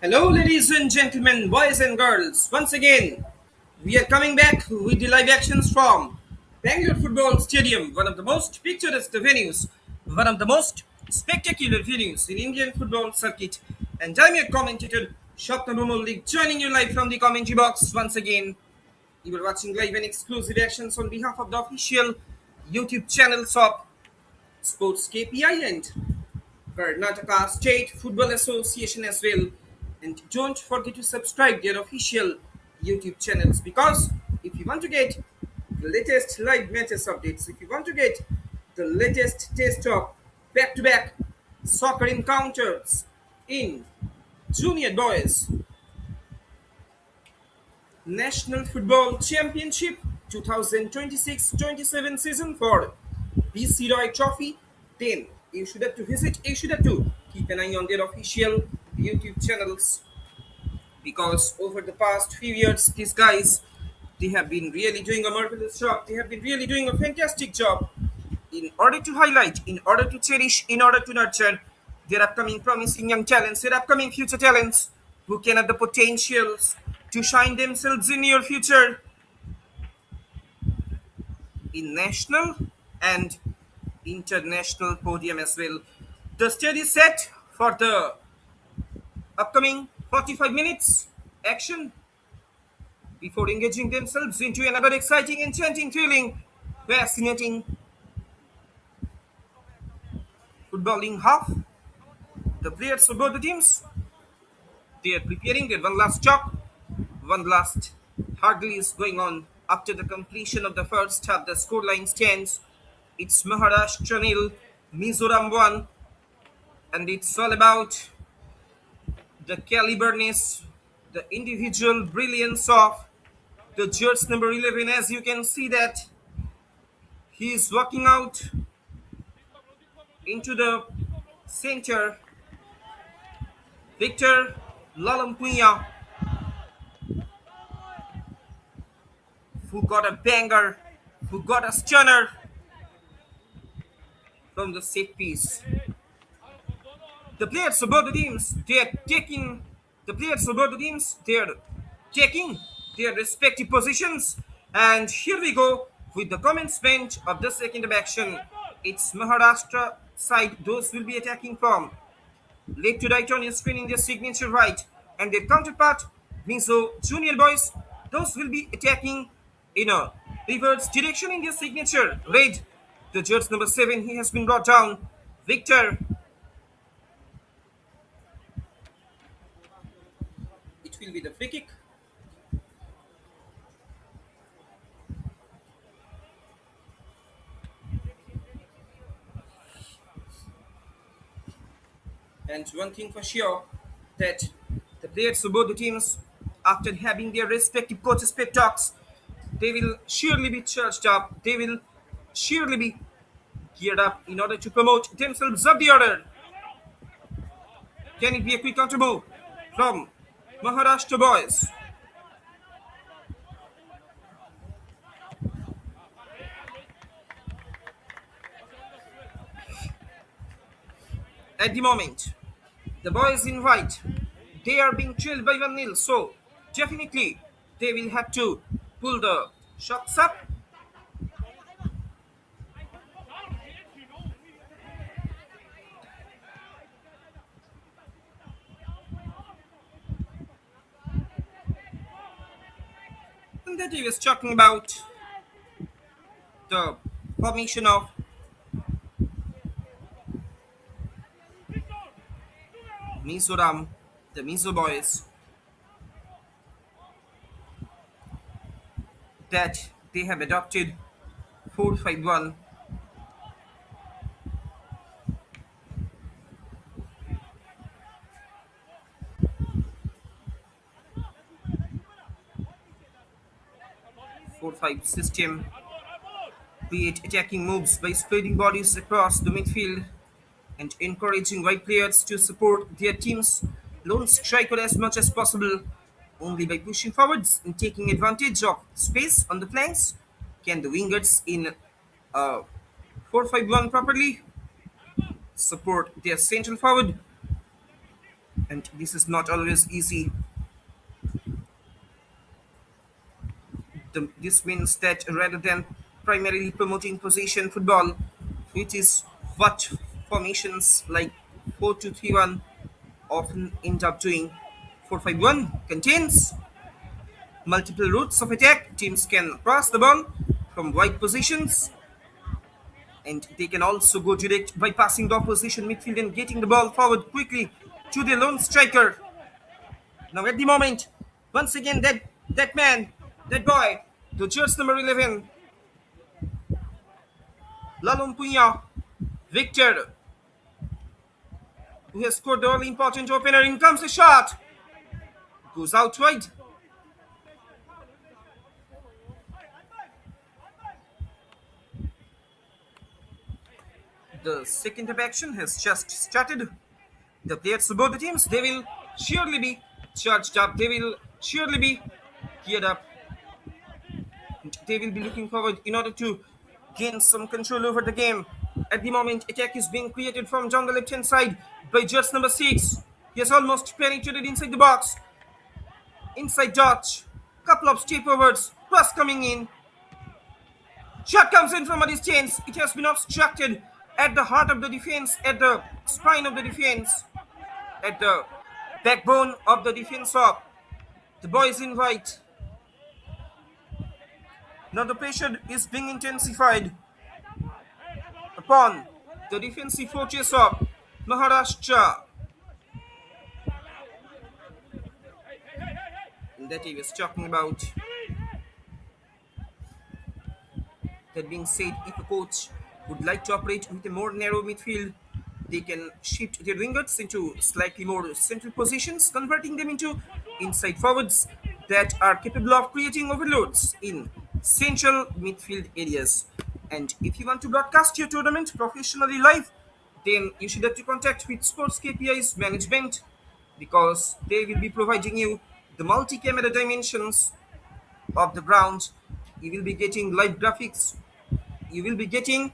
Hello, ladies and gentlemen, boys and girls. Once again, we are coming back with the live actions from Bangalore Football Stadium, one of the most picturesque venues, one of the most spectacular venues in Indian football circuit. And I'm your commentator, Shopna Mumullik, joining you live from the commentary box once again. You are watching live and exclusive actions on behalf of the official YouTube channels of Sports KPI and Karnataka State Football Association as well. And don't forget to subscribe their official YouTube channels because if you want to get the latest live matches updates, if you want to get the latest taste of back-to-back soccer encounters in junior boys National Football Championship 2026-27 season for BC Roy Trophy, then you should have to keep an eye on their official YouTube channels because over the past few years, these guys they have been really doing a marvelous job. They have been really doing a fantastic job in order to highlight, in order to cherish, in order to nurture their upcoming promising young talents, their upcoming future talents who can have the potentials to shine themselves in your future in national and international podium as well. The stage is set for the upcoming 45 minutes action before engaging themselves into another exciting, enchanting, thrilling, fascinating footballing half. The players of both the teams they are preparing their one last chop, one last hurdle is going on. After the completion of the first half, the scoreline stands. It's Maharashtra nil, Mizoram 1, and it's all about the caliberness, the individual brilliance of the jersey number 11. As you can see that he is walking out into the center. Victor Lalampuya, who got a banger, who got a stunner from the set piece. The players of both the teams, they are taking the players of both the teams, they are taking their respective positions. And here we go with the commencement of the second of action. It's Maharashtra side. Those will be attacking from left to right on your screen in their signature right. And their counterpart, Mizo Junior Boys, those will be attacking in a reverse direction in their signature red. The judge number 7, he has been brought down. Victor, it will be the free kick. And one thing for sure, that the players of both the teams, after having their respective coaches' pep talks, they will surely be charged up. They will surely be geared up in order to promote themselves up the order. Can it be a quick counter move from Maharashtra boys? At the moment, the boys in white, they are being trailed by 1-0, so definitely they will have to pull the shots up. And that he was talking about the formation of Mizoram, the Mizo boys, that they have adopted 4-5-1. 4-5 system, be it attacking moves by spreading bodies across the midfield and encouraging wide players to support their team's lone striker as much as possible. Only by pushing forwards and taking advantage of space on the flanks can the wingers in 4-5-1 properly support their central forward And this is not always easy. This means that rather than primarily promoting possession football, which is what formations like 4-2-3-1 often end up doing, 4-5-1 contains multiple routes of attack. Teams can cross the ball from wide positions, and they can also go direct, bypassing the opposition midfield and getting the ball forward quickly to the lone striker. Now at the moment, once again that man, that boy, the jersey number 11, Lalumpuya, Victor, who has scored the all important opener. In comes the shot, goes out wide. The second half action has just started. The players of both the teams, they will surely be charged up. They will surely be geared up. They will be looking forward in order to gain some control over the game. At the moment, attack is being created from down the left-hand side by jersey number 6. He has almost penetrated inside the box. Inside dodge. Couple of step overs. Cross coming in. Shot comes in from a distance. It has been obstructed at the heart of the defense, at the spine of the defense, at the backbone of the defense of the boys in white. Now the pressure is being intensified upon the defensive fortress of Maharashtra. That he was talking about. That being said, if a coach would like to operate with a more narrow midfield, they can shift their wingers into slightly more central positions, converting them into inside forwards that are capable of creating overloads in central midfield areas. And if you want to broadcast your tournament professionally live, then you should have to contact with SportsKPI's management, because they will be providing you the multi-camera dimensions of the ground. You will be getting live graphics. You will be getting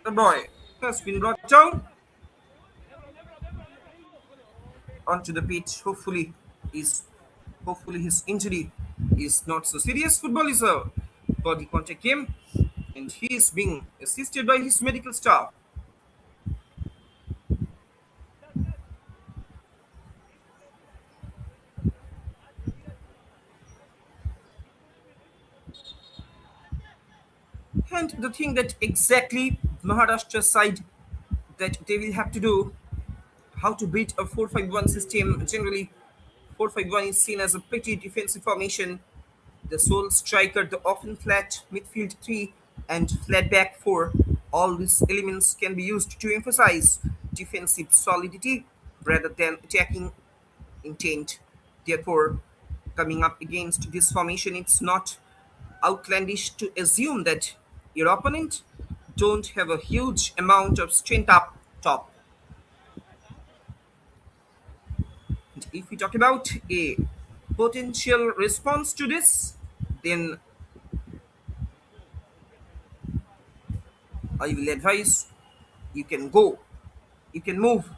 the boy has been brought down onto the pitch. Hopefully his injury is not so serious. Football is a body contact game, and he is being assisted by his medical staff. And the thing that exactly Maharashtra side that they will have to do, how to beat a 4-5-1 system. Generally, 4-5-1 is seen as a pretty defensive formation. The sole striker, the often flat midfield 3, and flat back 4. All these elements can be used to emphasize defensive solidity rather than attacking intent. Therefore, coming up against this formation, it's not outlandish to assume that your opponent don't have a huge amount of strength up top. And if we talk about a potential response to this, then I will advise you can move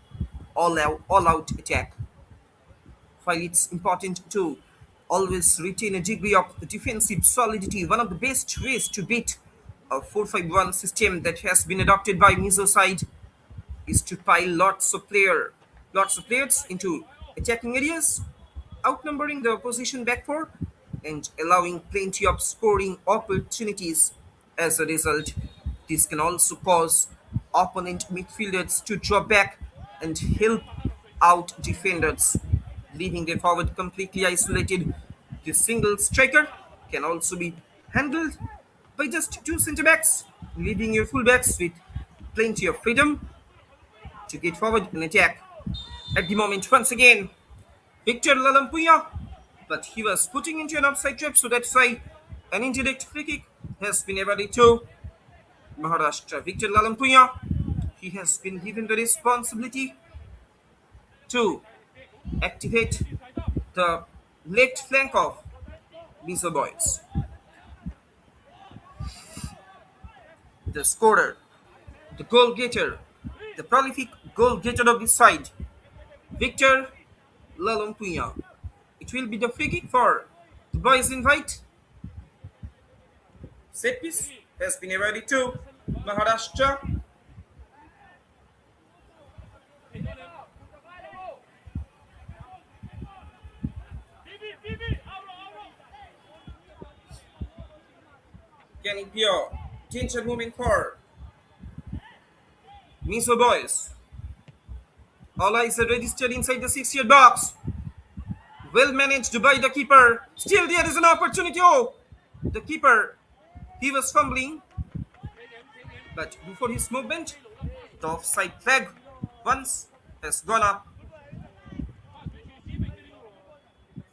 all out attack. While it's important to always retain a degree of defensive solidity, one of the best ways to beat a 4-5-1 system that has been adopted by Mizo side is to pile lots of players into attacking areas, outnumbering the opposition back four, and allowing plenty of scoring opportunities. As a result, this can also cause opponent midfielders to drop back and help out defenders, leaving their forward completely isolated. This single striker can also be handled by just two centre backs, leaving your fullbacks with plenty of freedom to get forward and attack. At the moment, once again, Victor Lalampuya, but he was putting into an offside trap, so that's why an indirect free kick has been awarded to Maharashtra. Victor Lalampuya, he has been given the responsibility to activate the left flank of Mizo boys. the scorer, the goal getter, the prolific goal getter of the side, Victor Lalompuya. It will be the free kick for the boys in white. Set piece has been avoided to Maharashtra. Can it be a danger moving for Mizo boys? All eyes are registered inside the 6-yard box. Well managed by the keeper. Still there is an opportunity. Oh, the keeper, he was fumbling. But before his movement, the offside flag once has gone up.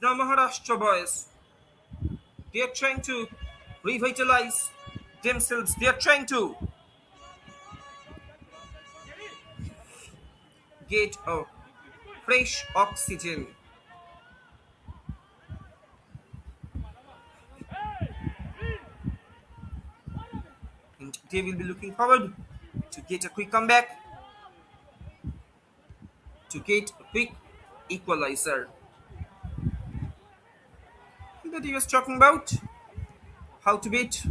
Now Maharashtra boys, they are trying to revitalize themselves. They are trying to get a fresh oxygen. And they will be looking forward to get a quick comeback, to get a quick equalizer. That he was talking about how to beat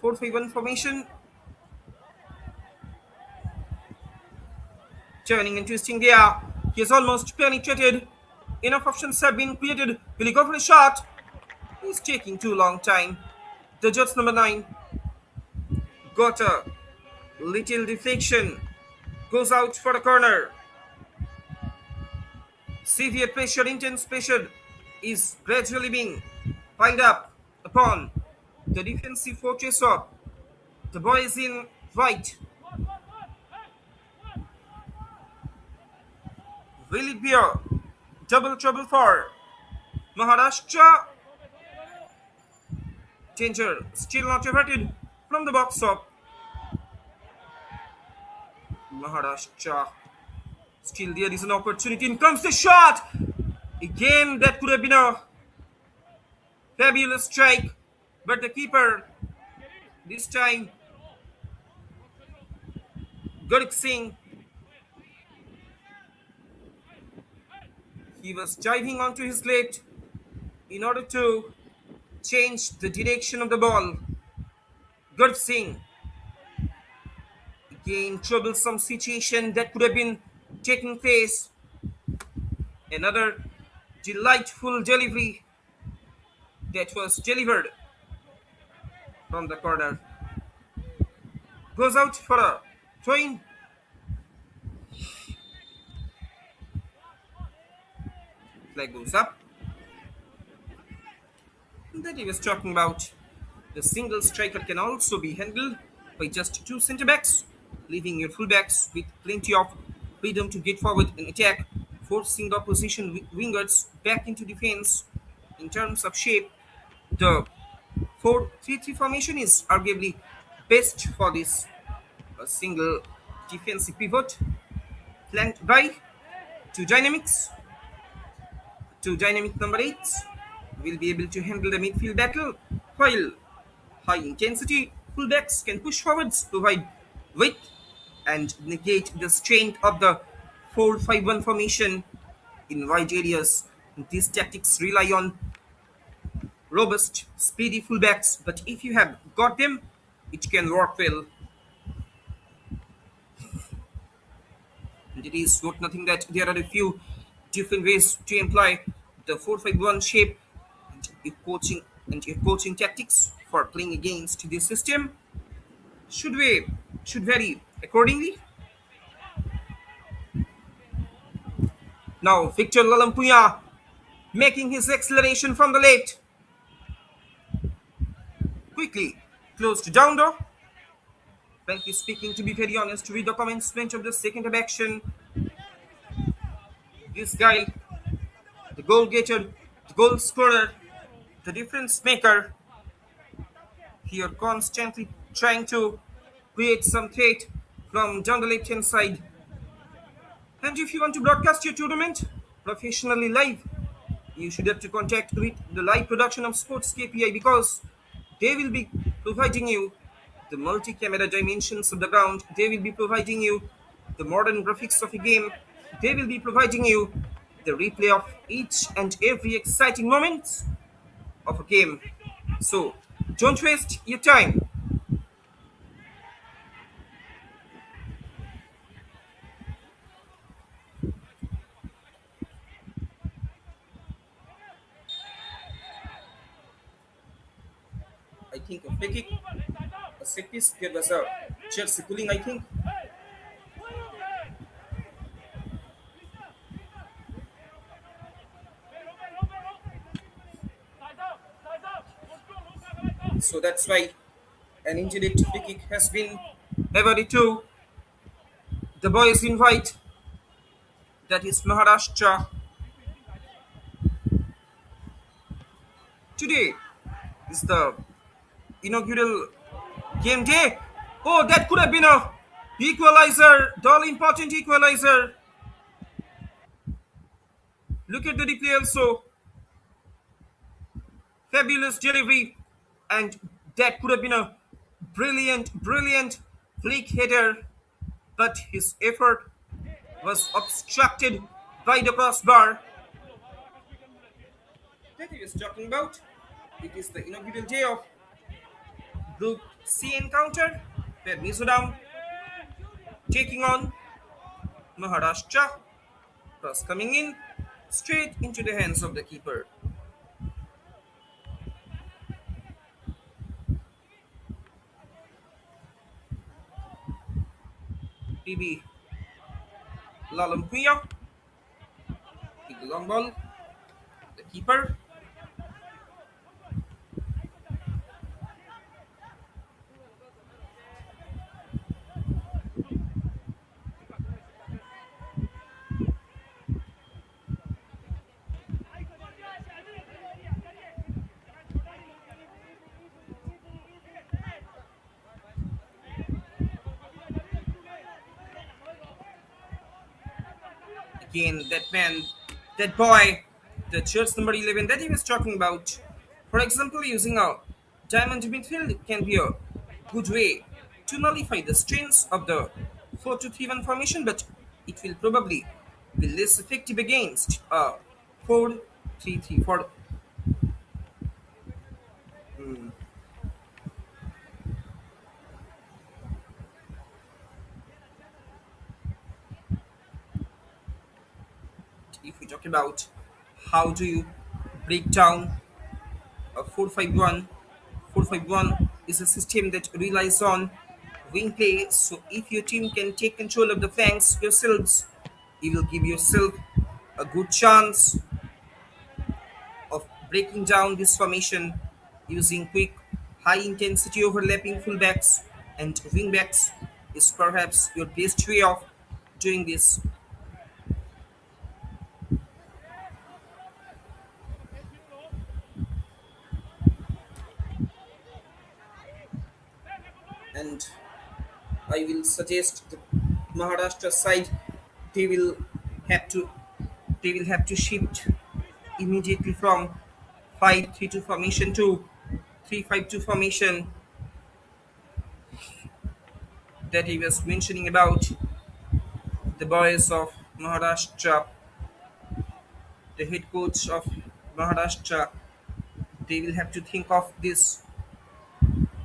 4-5-1 formation, turning and twisting there. He has almost penetrated. Enough options have been created. Will he go for a shot? He's taking too long time. The Jets number 9 got a little deflection. Goes out for a corner. Severe pressure, intense pressure is gradually being piled up upon the defensive fortress of the boys in white. Will it be a double trouble for Maharashtra? Danger still not averted from the box of Maharashtra. Still there is an opportunity. In comes the shot. Again, that could have been a fabulous strike. But the keeper, this time, Guruk Singh, he was diving onto his left in order to change the direction of the ball. Guruk Singh, again, troublesome situation that could have been taking place. Another delightful delivery that was delivered from the corner. Goes out for a throw-in. Flag goes up. That he was talking about. The single striker can also be handled by just two centre backs, leaving your fullbacks with plenty of freedom to get forward and attack, forcing the opposition wingers back into defense. In terms of shape, the 4-3-3 formation is arguably best for this. A single defensive pivot flanked by two dynamics. Two dynamic number 8s will be able to handle the midfield battle, while high intensity fullbacks can push forwards, provide width, and negate the strength of the 4-5-1 formation in wide areas. These tactics rely on robust, speedy fullbacks, but if you have got them, it can work well. And it is worth nothing that there are a few different ways to employ the 4-5-1 shape and your coaching tactics for playing against this system should vary accordingly. Now Victor Lalampuya making his acceleration from the left. Quickly closed down though. Frankly speaking, to be very honest, with the commencement of the second half action, this guy, the goal getter, the goal scorer, the difference maker, here constantly trying to create some threat from down the left hand side. And if you want to broadcast your tournament professionally live, you should have to contact with the live production of SportsKPI, because they will be providing you the multi-camera dimensions of the ground. They will be providing you the modern graphics of a game. They will be providing you the replay of each and every exciting moment of a game. So don't waste your time. I think a free kick, a set piece. There was a Chelsea pulling, I think. So that's why an indirect free kick has been awarded to the boys in white. That is Maharashtra. Today is the inaugural game day. Oh, that could have been a equalizer, the all important equalizer. Look at the replay also. Fabulous delivery, and that could have been a brilliant flick header, but his effort was obstructed by the crossbar that he was talking about. It is the inaugural day of Group C encounter where Mizoram taking on Maharashtra. Cross coming in straight into the hands of the keeper. PB Lalampuya with the long ball. The keeper. Again, that man, that boy, the church number 11 that he was talking about. For example, using a diamond midfield can be a good way to nullify the strengths of the 4-2-3-1 formation, but it will probably be less effective against a 4-3-3-4. If we talk about how do you break down a 4-5-1, 4-5-1 is a system that relies on wing play. So if your team can take control of the flanks yourselves, you will give yourself a good chance of breaking down this formation using quick, high intensity overlapping fullbacks and wingbacks is perhaps your best way of doing this. And I will suggest the Maharashtra side they will have to they will have to shift immediately from 5-3-2 formation to 3-5-2 formation that he was mentioning about the boys of Maharashtra, the head coach of Maharashtra. They will have to think of this.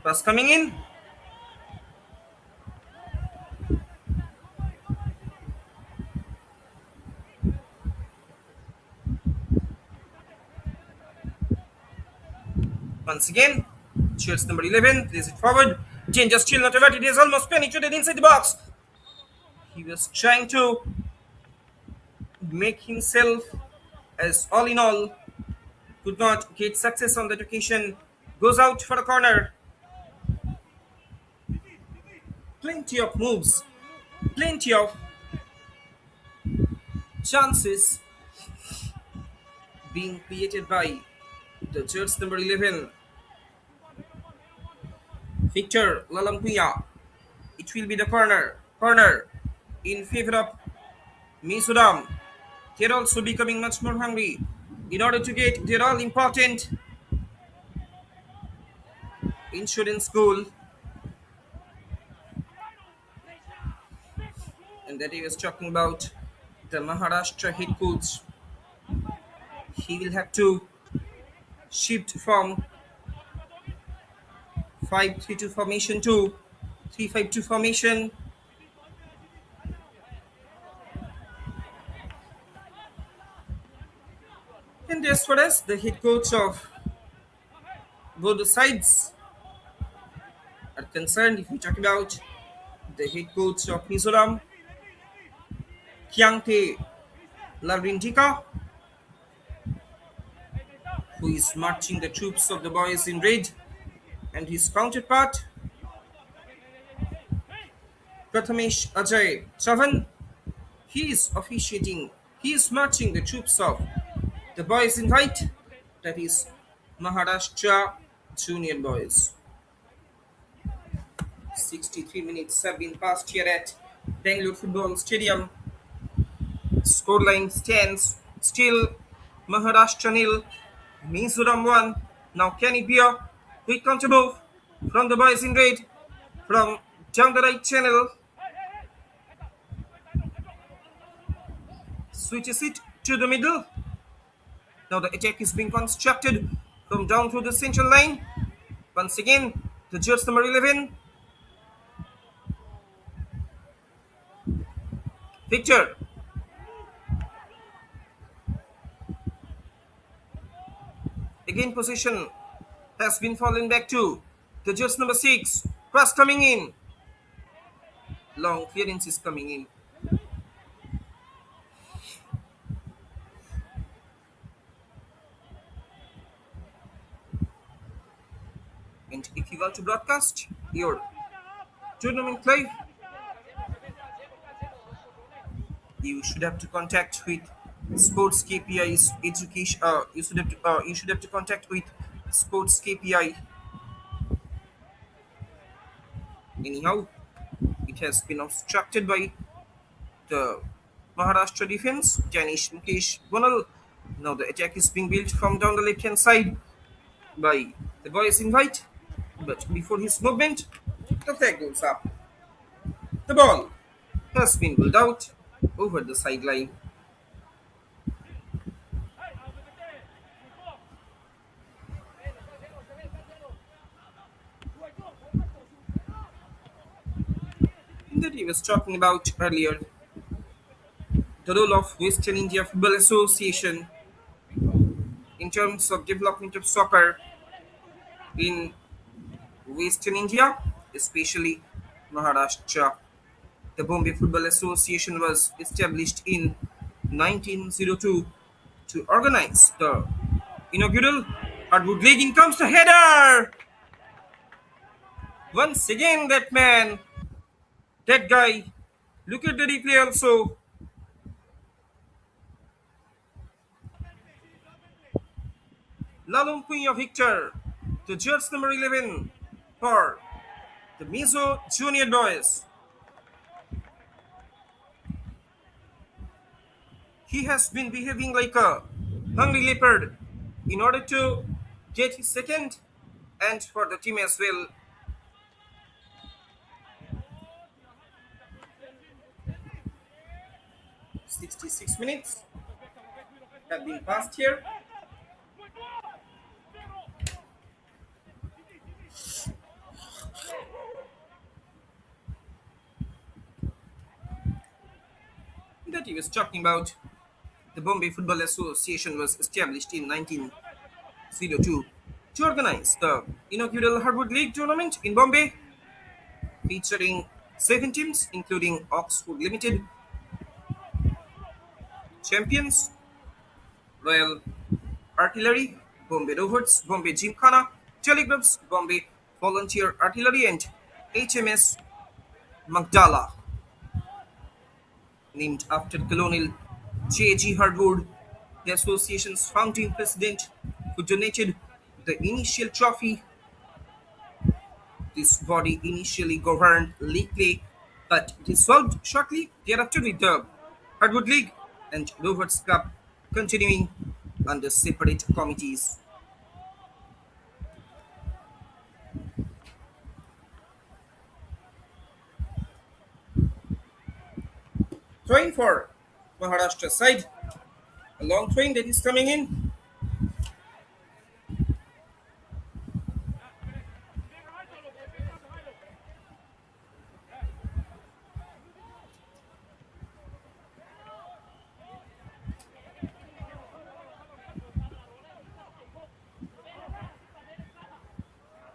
Pass coming in. Once again, Cheers number 11 plays it forward. Danger still not averted. He has almost penetrated inside the box. He was trying to make himself as all in all. Could not get success on that occasion. Goes out for a corner. Plenty of moves. Plenty of chances being created by the Cheers number 11. Victor Lalampuya. It will be the corner. Corner in favor of Mizoram. They're also becoming much more hungry in order to get their all important insurance goal. that he was talking about the Maharashtra head coach. He will have to shift from 5-3-2 formation to 3-5-2 formation. And as far as the head coach of both the sides are concerned, if we talk about the head coach of Mizoram, Kyangte Larindika, who is marching the troops of the boys in red, and his counterpart, Prathamesh Ajay Chavan, he is officiating, he is marching the troops of the boys in white, that is Maharashtra Junior Boys. 63 minutes have been passed here at Bengaluru Football Stadium. Scoreline stands still Maharashtra nil, Mizoram 1. Now can it be a quick counter move from the boys in red from down the right channel? Switches it to the middle. Now the attack is being constructed from down through the central line. Once again, the jersey number 11, Victor. Again, position has been fallen back to the jersey number 6. Cross coming in. Long clearance is coming in. And if you want to broadcast your tournament live, you should have to contact with Sports KPI's education. You should have to contact with Sports KPI. Anyhow, it has been obstructed by the Maharashtra defense. Danish Mukesh Bonal. Now the attack is being built from down the left hand side by the boys in white. But before his movement, the flag goes up. The ball has been pulled out over the sideline. That he was talking about earlier, the role of Western India Football Association in terms of development of soccer in Western India, especially Maharashtra. The Bombay Football Association was established in 1902 to organize the inaugural hardwood league. In comes the header! Once again, that man, that guy, look at the replay also. Lalumpuya Victor, the jersey number 11 for the Mizo Junior Boys. He has been behaving like a hungry leopard in order to get his second and for the team as well. "66 minutes have been passed here. That he was talking about. The Bombay Football Association was established in 1902 to organize the inaugural Hardwood League tournament in Bombay, featuring 7 teams, including Oxford Limited, champions, Royal Artillery, Bombay Rovers, Bombay Gymkhana, Telegraphs, Bombay Volunteer Artillery, and HMS Magdala, named after Colonel J.G. Hardwood, the association's founding president, who donated the initial trophy. This body initially governed league play, but dissolved shortly thereafter with the Hardwood League and Rovers Cup continuing under separate committees. Throwing for Maharashtra side. A long train that is coming in.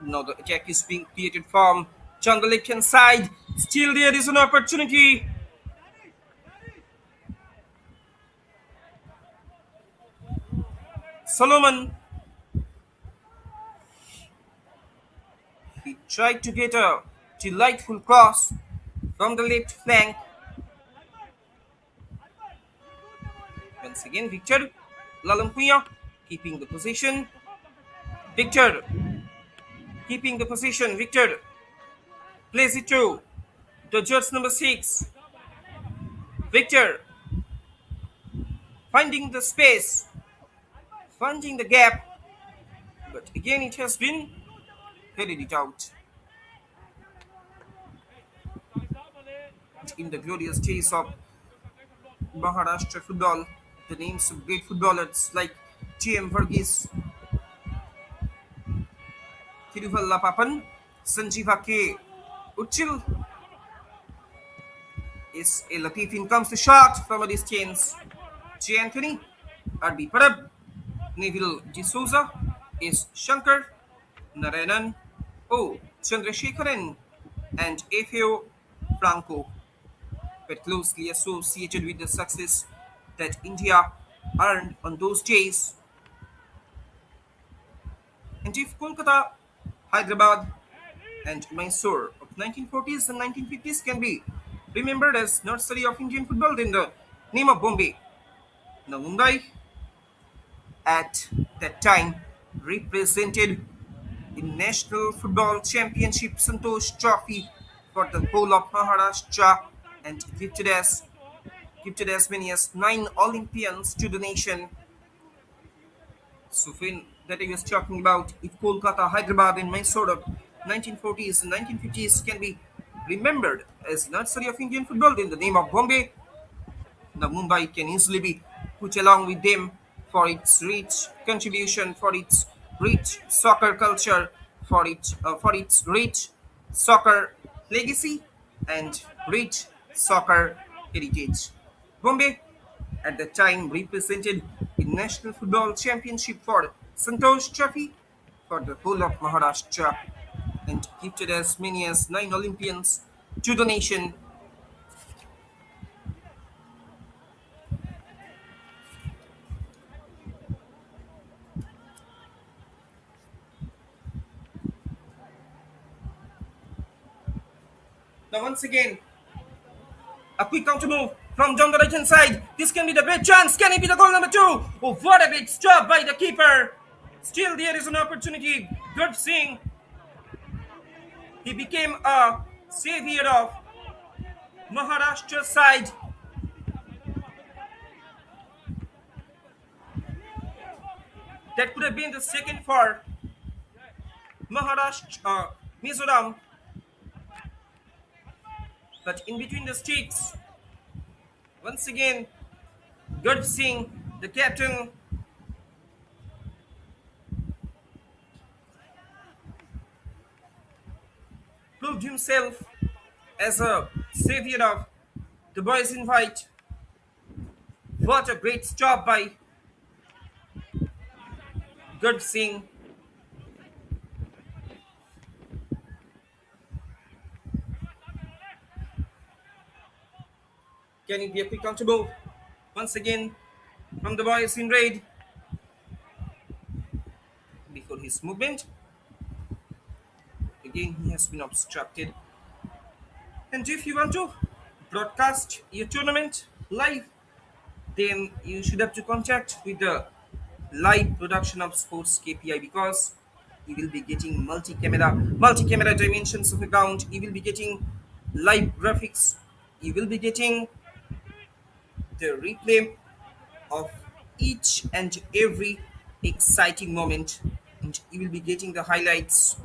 Now the attack is being created from jungle left hand side. Still there is an opportunity. Solomon, he tried to get a delightful cross from the left flank. Once again, Victor Lalampuya keeping the position. Victor keeping the position. Victor plays it to the judge number 6. Victor finding the space, finding the gap, but again it has been headed it out. In the glorious days of Maharashtra football, the names of great footballers like T.M. Varghese, Thiruvalla Papan, Sanjeeva K. Uchil, is a Latif. In comes the shot from a distance. J. Anthony, R.B. Parab, Neville D'Souza, is Shankar, Narayanan, O. Chandrasekharan, and F.A.O. Franco, but closely associated with the success that India earned on those days. And if Kolkata, Hyderabad, and Mysore of 1940s and 1950s can be remembered as nursery of Indian football, then the name of Bombay, now Mumbai, at that time represented in National Football Championship Santosh Trophy for the whole of Maharashtra and gifted as many as 9 Olympians to the nation. So when that I was talking about, if Kolkata, Hyderabad, and Mysore of 1940s and 1950s can be remembered as nursery of Indian football, then the name of Bombay, the Mumbai, can easily be put along with them for its rich contribution, for its rich soccer culture, for its rich soccer legacy and rich soccer heritage. Bombay at the time represented the National Football Championship for Santosh Trophy for the whole of Maharashtra and gifted as many as 9 Olympians to the nation. Now once again, a quick counter move from down the right hand side. This can be the big chance. Can it be the goal number 2? Oh, what a big stop by the keeper. Still there is an opportunity. Good seeing. He became a savior of Maharashtra side. That could have been the second for Maharashtra, Mizoram. But in between the sticks, once again, good seeing the captain proved himself as a savior of the boys in white. What a great stop by Good Singh. Can it be a quick counter move? Once again, from the boys in red. Before his movement, again he has been obstructed. And if you want to broadcast your tournament live, then you should have to contact with the live production of Sports KPI, because you will be getting multi-camera dimensions of account. You will be getting live graphics. You will be getting the replay of each and every exciting moment, and you will be getting the highlights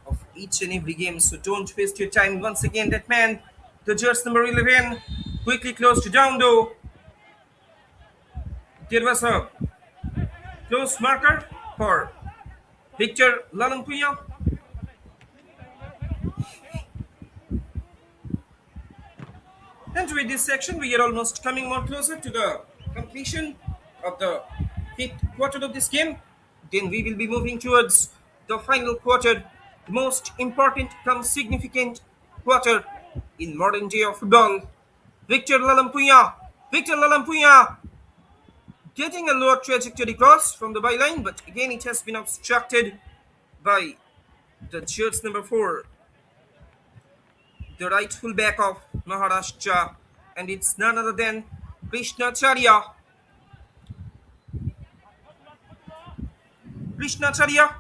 of each and every game. So don't waste your time. Once again, that man, the jersey number 11, quickly closed down though. There was a close marker for Victor Lalampuya. And with this section, we are almost coming more closer to the completion of the fifth quarter of this game. Then we will be moving towards the final quarter, the most important come significant quarter in modern day of football. Victor Lalampuya getting a lower trajectory cross from the byline, but again it has been obstructed by the jersey number 4, the right fullback of Maharashtra, and it's none other than Krishnacharya. Krishnacharya,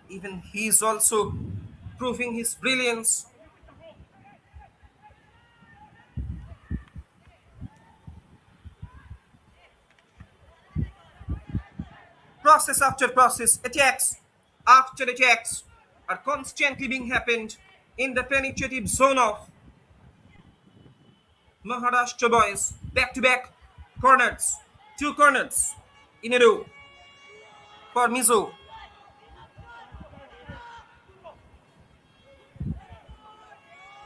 even he is also proving his brilliance. Process after process, attacks after attacks are constantly being happened in the penetrative zone of Maharashtra boys. Back to back corners, two corners in a row for Mizo.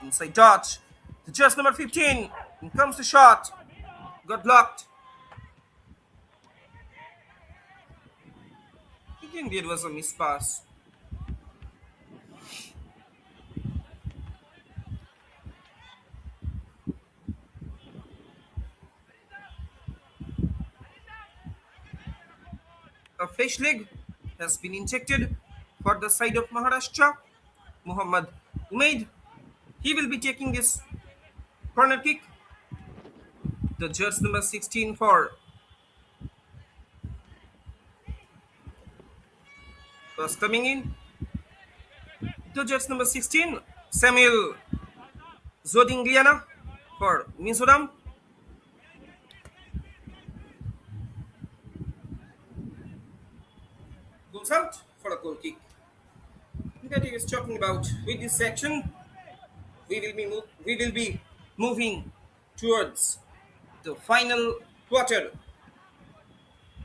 Inside touch. To just number 15. In comes the shot. Got blocked. Again, there was a miss pass. A fresh leg has been injected for the side of Maharashtra. Muhammad Umaid. He will be taking this corner kick. The jersey number 16 for was coming in. The jersey number 16, Samuel Zodingliana for Mizoram. Goes out for a goal kick. That he was talking about with this section. We will be moving towards the final quarter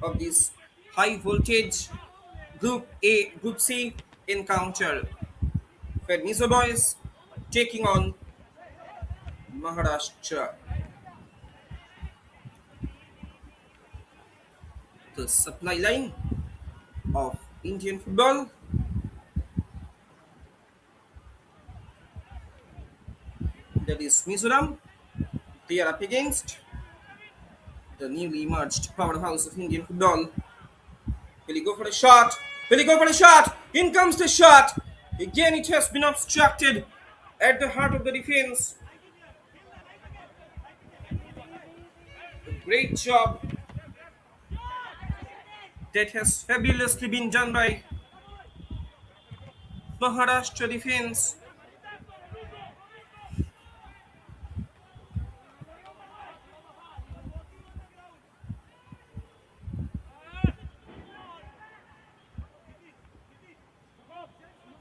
of this high voltage Group A, Group C encounter. Where Mizo boys taking on Maharashtra. The supply line of Indian football. That is Mizoram. They are up against the newly emerged powerhouse of Indian football. Will he go for a shot? Will he go for a shot? In comes the shot. Again, it has been obstructed at the heart of the defense. A great job that has fabulously been done by Maharashtra defense.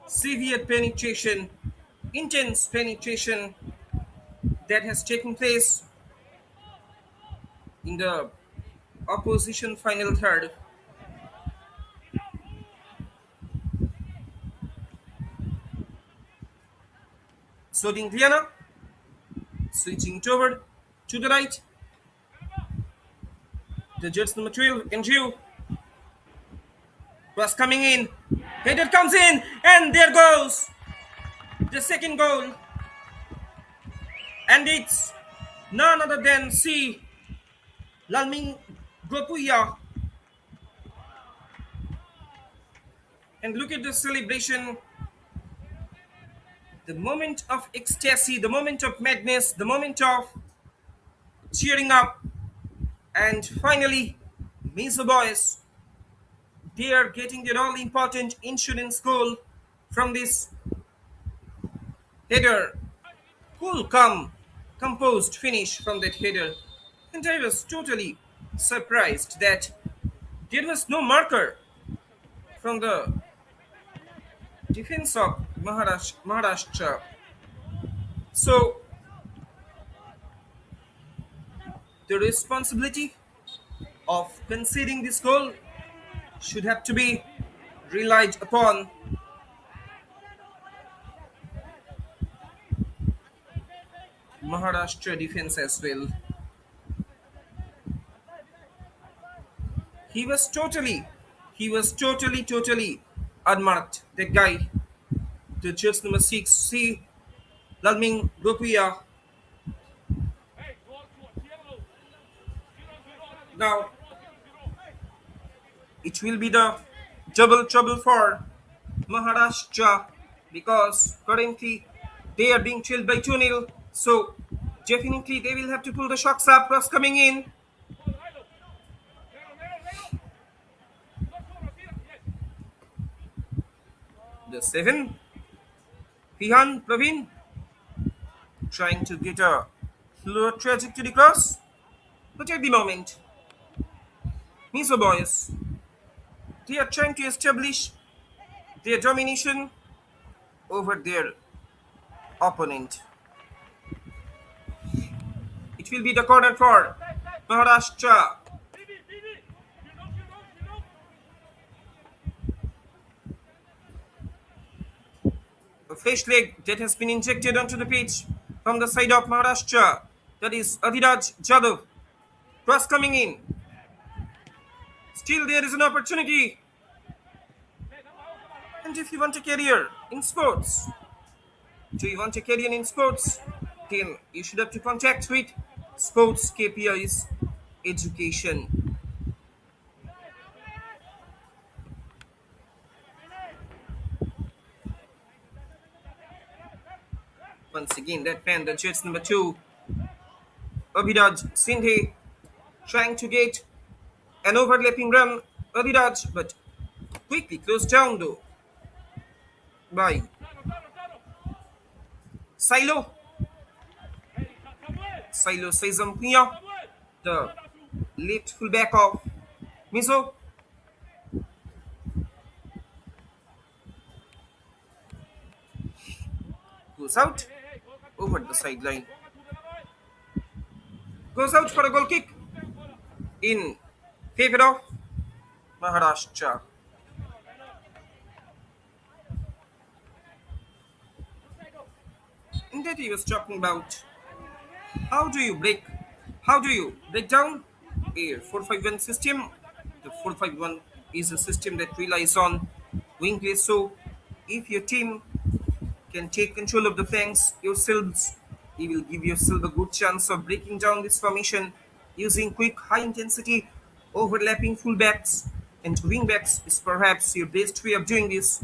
Severe penetration, intense penetration that has taken place in the opposition final third. Sodingliana switching it over to the right. The Jets number 12, Andrew was coming in. Header comes in, and there goes the second goal. And it's none other than C. Lalming Gopuya. And look at the celebration. The moment of ecstasy, the moment of madness, the moment of cheering up. And finally, Mizo boys, they are getting their all important insurance goal from this header. Cool, calm, composed finish from that header. And I was totally surprised that there was no marker from the defense of Maharashtra. So The responsibility of conceding this goal should have to be relied upon Maharashtra defense as well. He was totally, totally unmarked. That guy, the jersey number 6, C. Lalming Gopiya. Now, it will be the double trouble for Maharashtra because currently they are being trailed by 2-0. So, definitely they will have to pull the shocks up. Cross coming in. The 7. Fihan Praveen trying to get a slow trajectory cross. But at the moment, Mizo boys, they are trying to establish their domination over their opponent. It will be the corner for Maharashtra. A fresh leg that has been injected onto the pitch from the side of Maharashtra. That is Adhiraj Jadhav. Cross coming in. Still there is an opportunity. And if you want a career in sports, do you want a career in sports? Then you should have to contact with Sports KPI's education. Once again, that man, the Jets number 2, Abhiraj Sindhe, trying to get an overlapping run. Abhiraj, but quickly closed down though by Silo. Silo Seizampia, the left fullback of Mizo. Goes out over the sideline. Goes out for a goal kick in favor of Maharashtra. And that he was talking about how do you break down a 4-5-1 system. The 4-5-1 is a system that relies on wing play. So if your team can take control of the flanks yourselves, you will give yourself a good chance of breaking down this formation using quick, high intensity, overlapping fullbacks and wingbacks is perhaps your best way of doing this.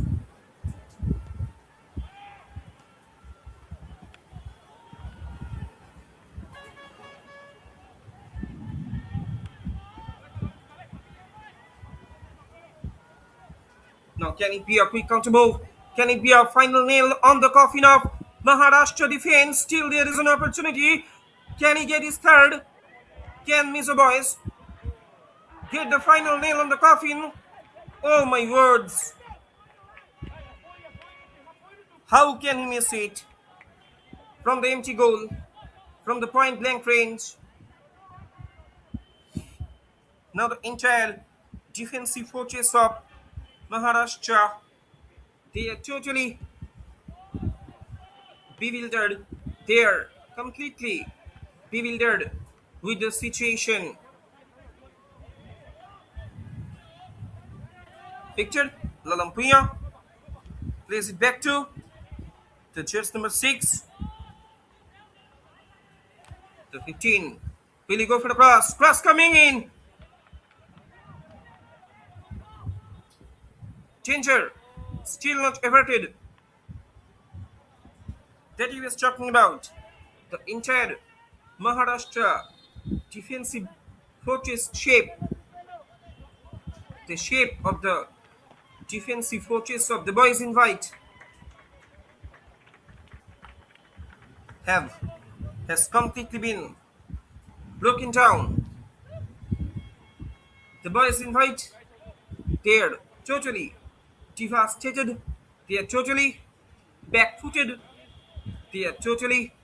Now, can it be a quick counter move? Can it be a final nail on the coffin of Maharashtra defense? Still, there is an opportunity. Can he get his third? Can Mizo boys get the final nail on the coffin? Oh my words! How can he miss it? From the empty goal, from the point blank range. Now the entire defensive fortress of Maharashtra, they are totally bewildered. They are completely bewildered with the situation. Victor Lalampuya plays it back to the jersey number 6, the 15. Will he go for the cross? Cross coming in. Danger. Still not averted. That he was talking about. The entire Maharashtra defensive fortress shape. The shape of the defensive fortress of the boys in white has completely been broken down. The boys in white, they are totally devastated. They are totally back-footed. They are totally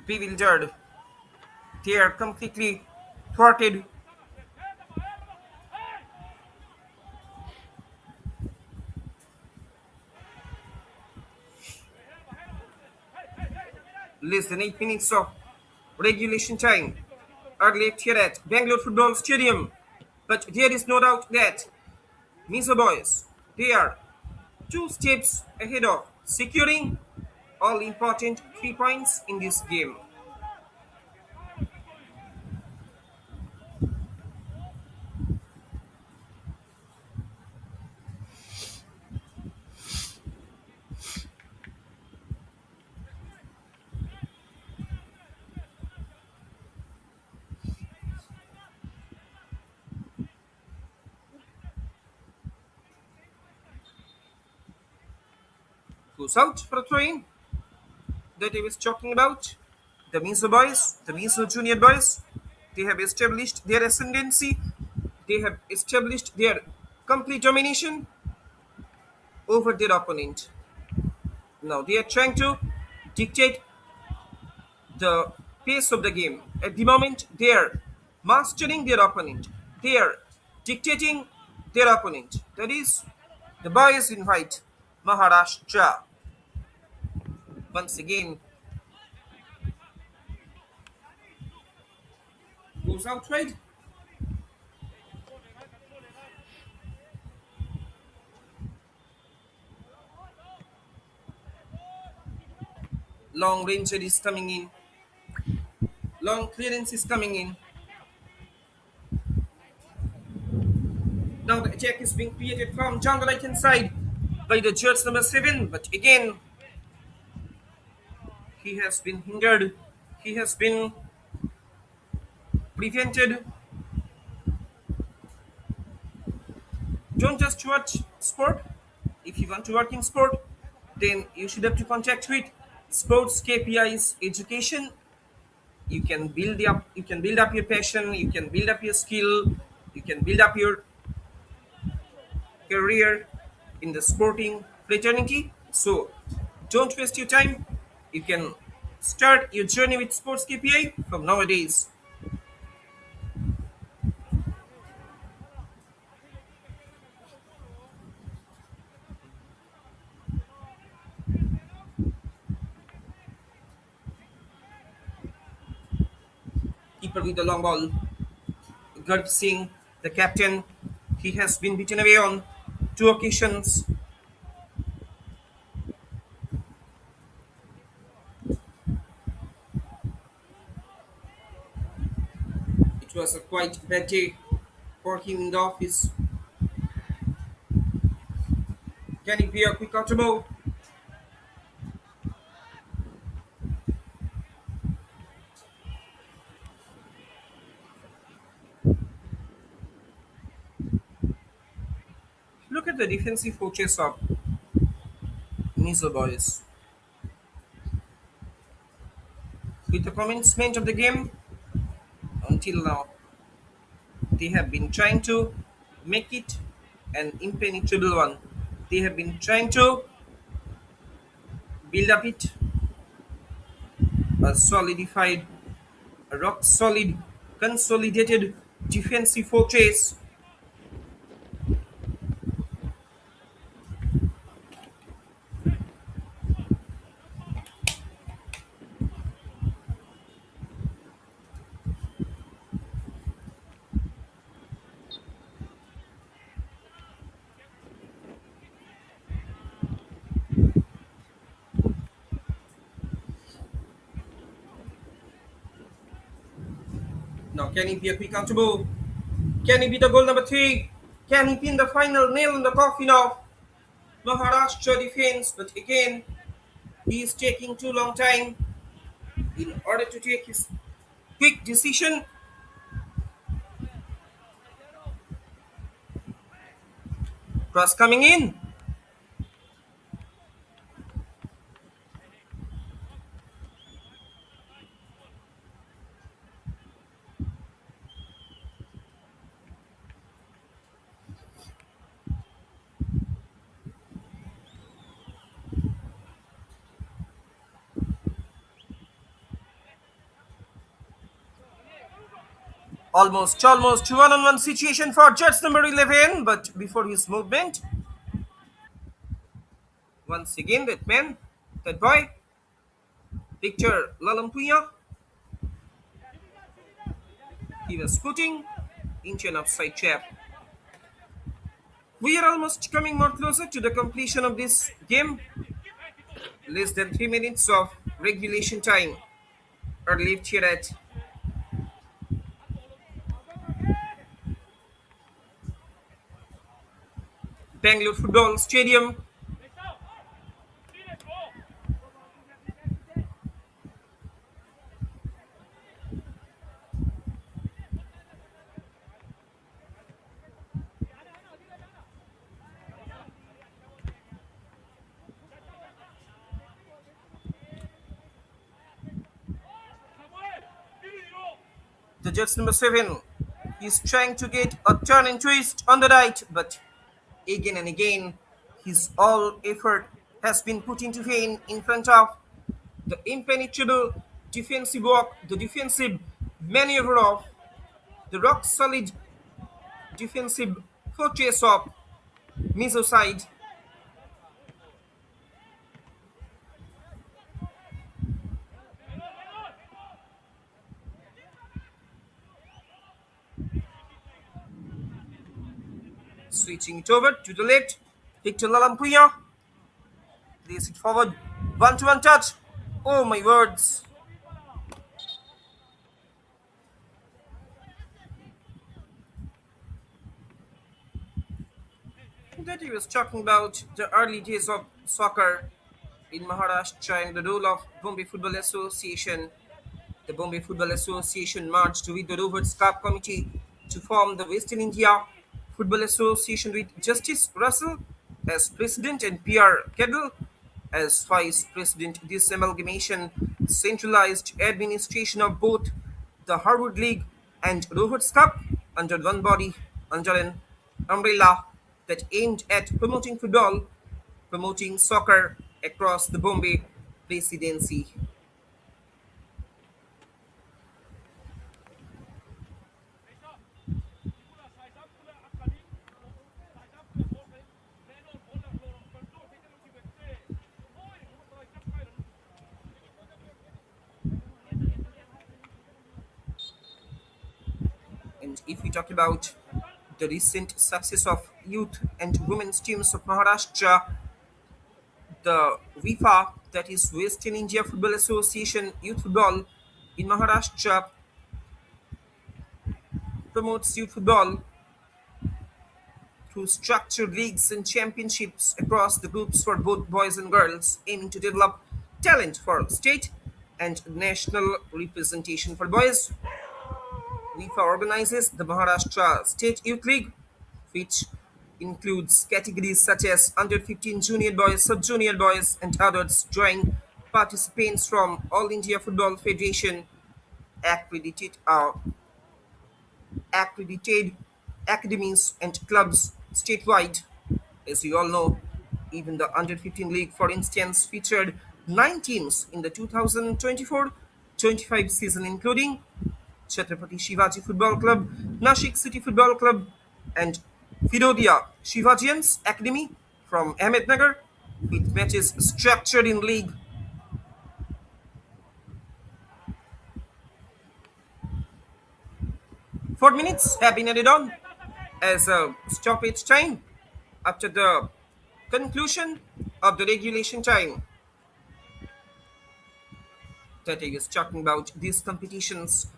bewildered. They are completely thwarted. Less than 8 minutes of regulation time are left here at Bangalore Football Stadium. But there is no doubt that Mizo boys, they are two steps ahead of securing all important 3 points in this game. Goes out for a throw-in that I was talking about. The Mizo boys, the Mizo junior boys, they have established their ascendancy. They have established their complete domination over their opponent. Now they are trying to dictate the pace of the game. At the moment, they are mastering their opponent. They are dictating their opponent. That is, the boys in white, Maharashtra. Once again, goes outside. Long ranger is coming in. Long clearance is coming in. Now the attack is being created from down the right hand side by the judge number 7. But again, he has been hindered. He has been prevented. Don't just watch sport. If you want to work in sport, then you should have to contact with sports KPIs education. You can build up your passion, you can build up your skill, you can build up your career in the sporting fraternity. So don't waste your time. You can start your journey with sports KPI from nowadays. Keeper with the long ball. Garb Singh, the captain, he has been beaten away on 2 occasions. It was a quite bad day for him in the office. Can it be a quick audible? Look at the defensive fortress of Mizo boys. With the commencement of the game until now, they have been trying to make it an impenetrable one. They have been trying to build up it a solidified, a rock solid, consolidated defensive fortress. Now, can he be a quick countable? Can he be the goal number 3? Can he pin the final nail in the coffin of Maharashtra defense? But again, he is taking too long time in order to take his quick decision. Cross coming in. Almost one-on-one situation for Jets number 11, but before his movement, once again that man, that boy, Victor Lalampuya, he was putting into an offside trap. We are almost coming more closer to the completion of this game. Less than 3 minutes of regulation time are left here at Bangalore Football Stadium. The Jets number 7 is trying to get a turn and twist on the right, but again and again, his all effort has been put into vain in front of the impenetrable defensive work, the defensive maneuver of the rock solid defensive fortress of Mizo side. Switching it over to the left, Victor Lalampuya plays it forward, one-to-one touch. Oh my words! That he was talking about the early days of soccer in Maharashtra and the role of Bombay Football Association. The Bombay Football Association merged with the Rovers Cup Committee to form the Western India Football Association with Justice Russell as president and P.R. Kedal as vice president. This amalgamation centralized administration of both the Harvard League and Rovers Cup under one body, under an umbrella that aimed at promoting football, promoting soccer across the Bombay presidency. And if we talk about the recent success of youth and women's teams of Maharashtra, the WIFA, that is Western India Football Association Youth Football in Maharashtra, promotes youth football through structured leagues and championships across the groups for both boys and girls, aiming to develop talent for state and national representation for boys. WIFA organizes the Maharashtra State Youth League, which includes categories such as under 15 junior boys, sub junior boys, and others, drawing participants from All India Football Federation accredited accredited academies and clubs statewide. As you all know, even the under 15 league, for instance, featured 9 teams in the 2024-25 season, including Chhatrapati Shivaji Football Club, Nashik City Football Club, and Firodia Shivajians Academy from Ahmednagar, with matches structured in league. 4 minutes have been added on as a stoppage time after the conclusion of the regulation time that I was talking about. These competitions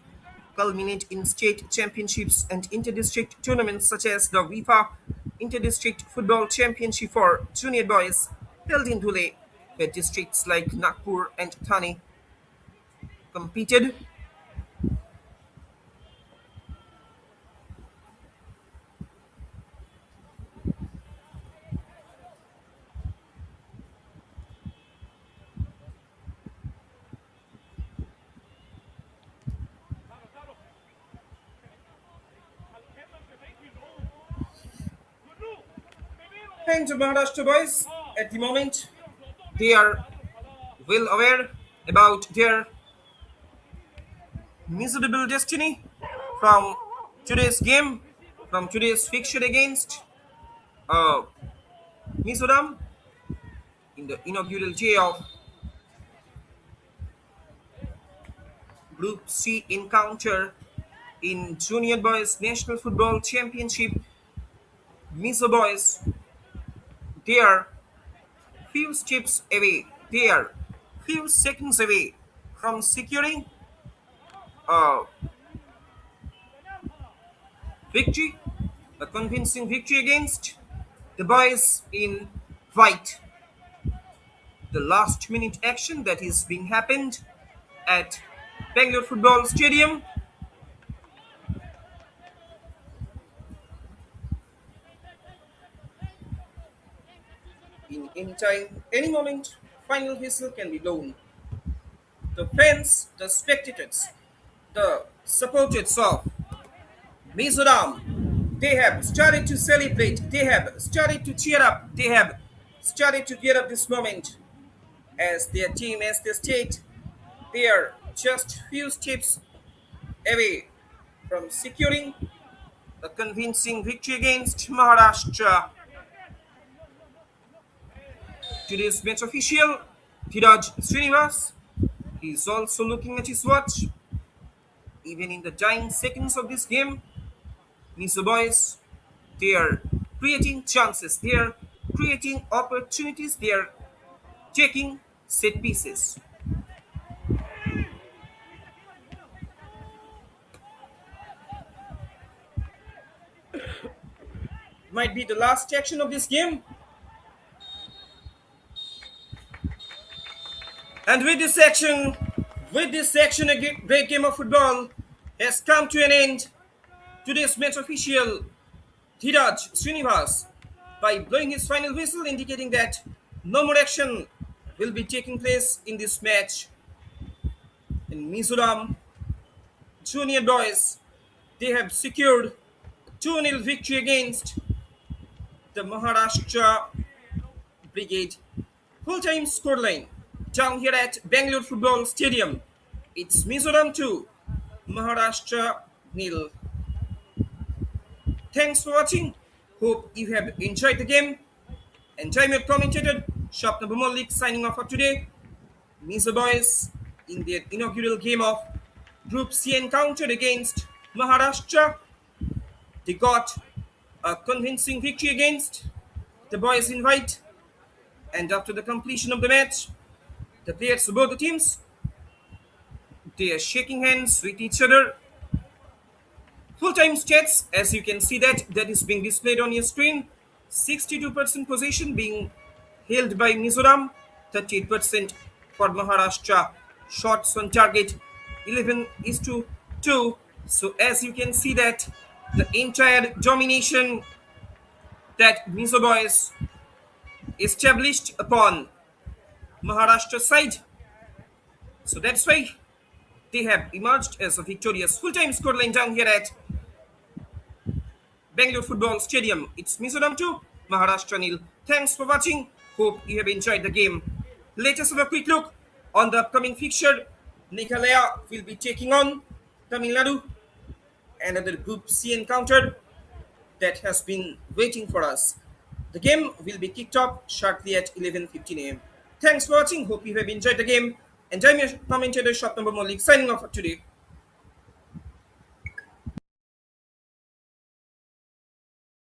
culminate in state championships and inter-district tournaments such as the WIFA Inter-District Football Championship for junior boys held in Dhule, where districts like Nagpur and Thane competed. And the Maharashtra boys, at the moment, they are well aware about their miserable destiny from today's game from today's fixture against uh, Mizoram in the inaugural day of Group C encounter in Junior Boys National Football Championship. Mizo Boys, they are few steps away, they are few seconds away from securing a victory, a convincing victory against the boys in white. The last minute action that is being happened at Bengaluru Football Stadium. In any time, any moment, final whistle can be blown. The fans, the spectators, the supporters of Mizoram, they have started to celebrate, they have started to cheer up, they have started to gear up this moment as their team, as their state, they are just few steps away from securing a convincing victory against Maharashtra. Today's match official, Dhiraj Srinivas, is also looking at his watch. Even in the dying seconds of this game, Mizo boys, they are creating chances, they are creating opportunities, they are taking set pieces. Might be the last action of this game. And with this action, a great game of football has come to an end. Today's match official, Dhiraj Srinivas, by blowing his final whistle, indicating that no more action will be taking place in this match. In Mizoram, junior boys, they have secured 2-0 victory against the Maharashtra Brigade. Full-time scoreline down here at Bengaluru Football Stadium. It's Mizoram 2, Maharashtra nil. Thanks for watching. Hope you have enjoyed the game. And I'm your commentator, Shopna Malik, signing off for today. Mizo boys in their inaugural game of Group C encounter against Maharashtra. They got a convincing victory against the boys in white. And after the completion of the match, the players of both the teams, they are shaking hands with each other. Full-time stats, as you can see that is being displayed on your screen. 62% possession being held by Mizoram, 38% for Maharashtra. Shots on target, 11:2. So as you can see that the entire domination that Mizo boys established upon Maharashtra side. So that's why they have emerged as a victorious. Full-time scoreline down here at Bengaluru Football Stadium. It's Mizoram 2, Maharashtra nil. Thanks for watching. Hope you have enjoyed the game. Let us have a quick look on the upcoming fixture. Meghalaya will be taking on Tamil Nadu. Another Group C encounter that has been waiting for us. The game will be kicked off shortly at 11:15 a.m. Thanks for watching. Hope you have enjoyed the game. And I'm your commentator, Shop Number Malik, signing off for today.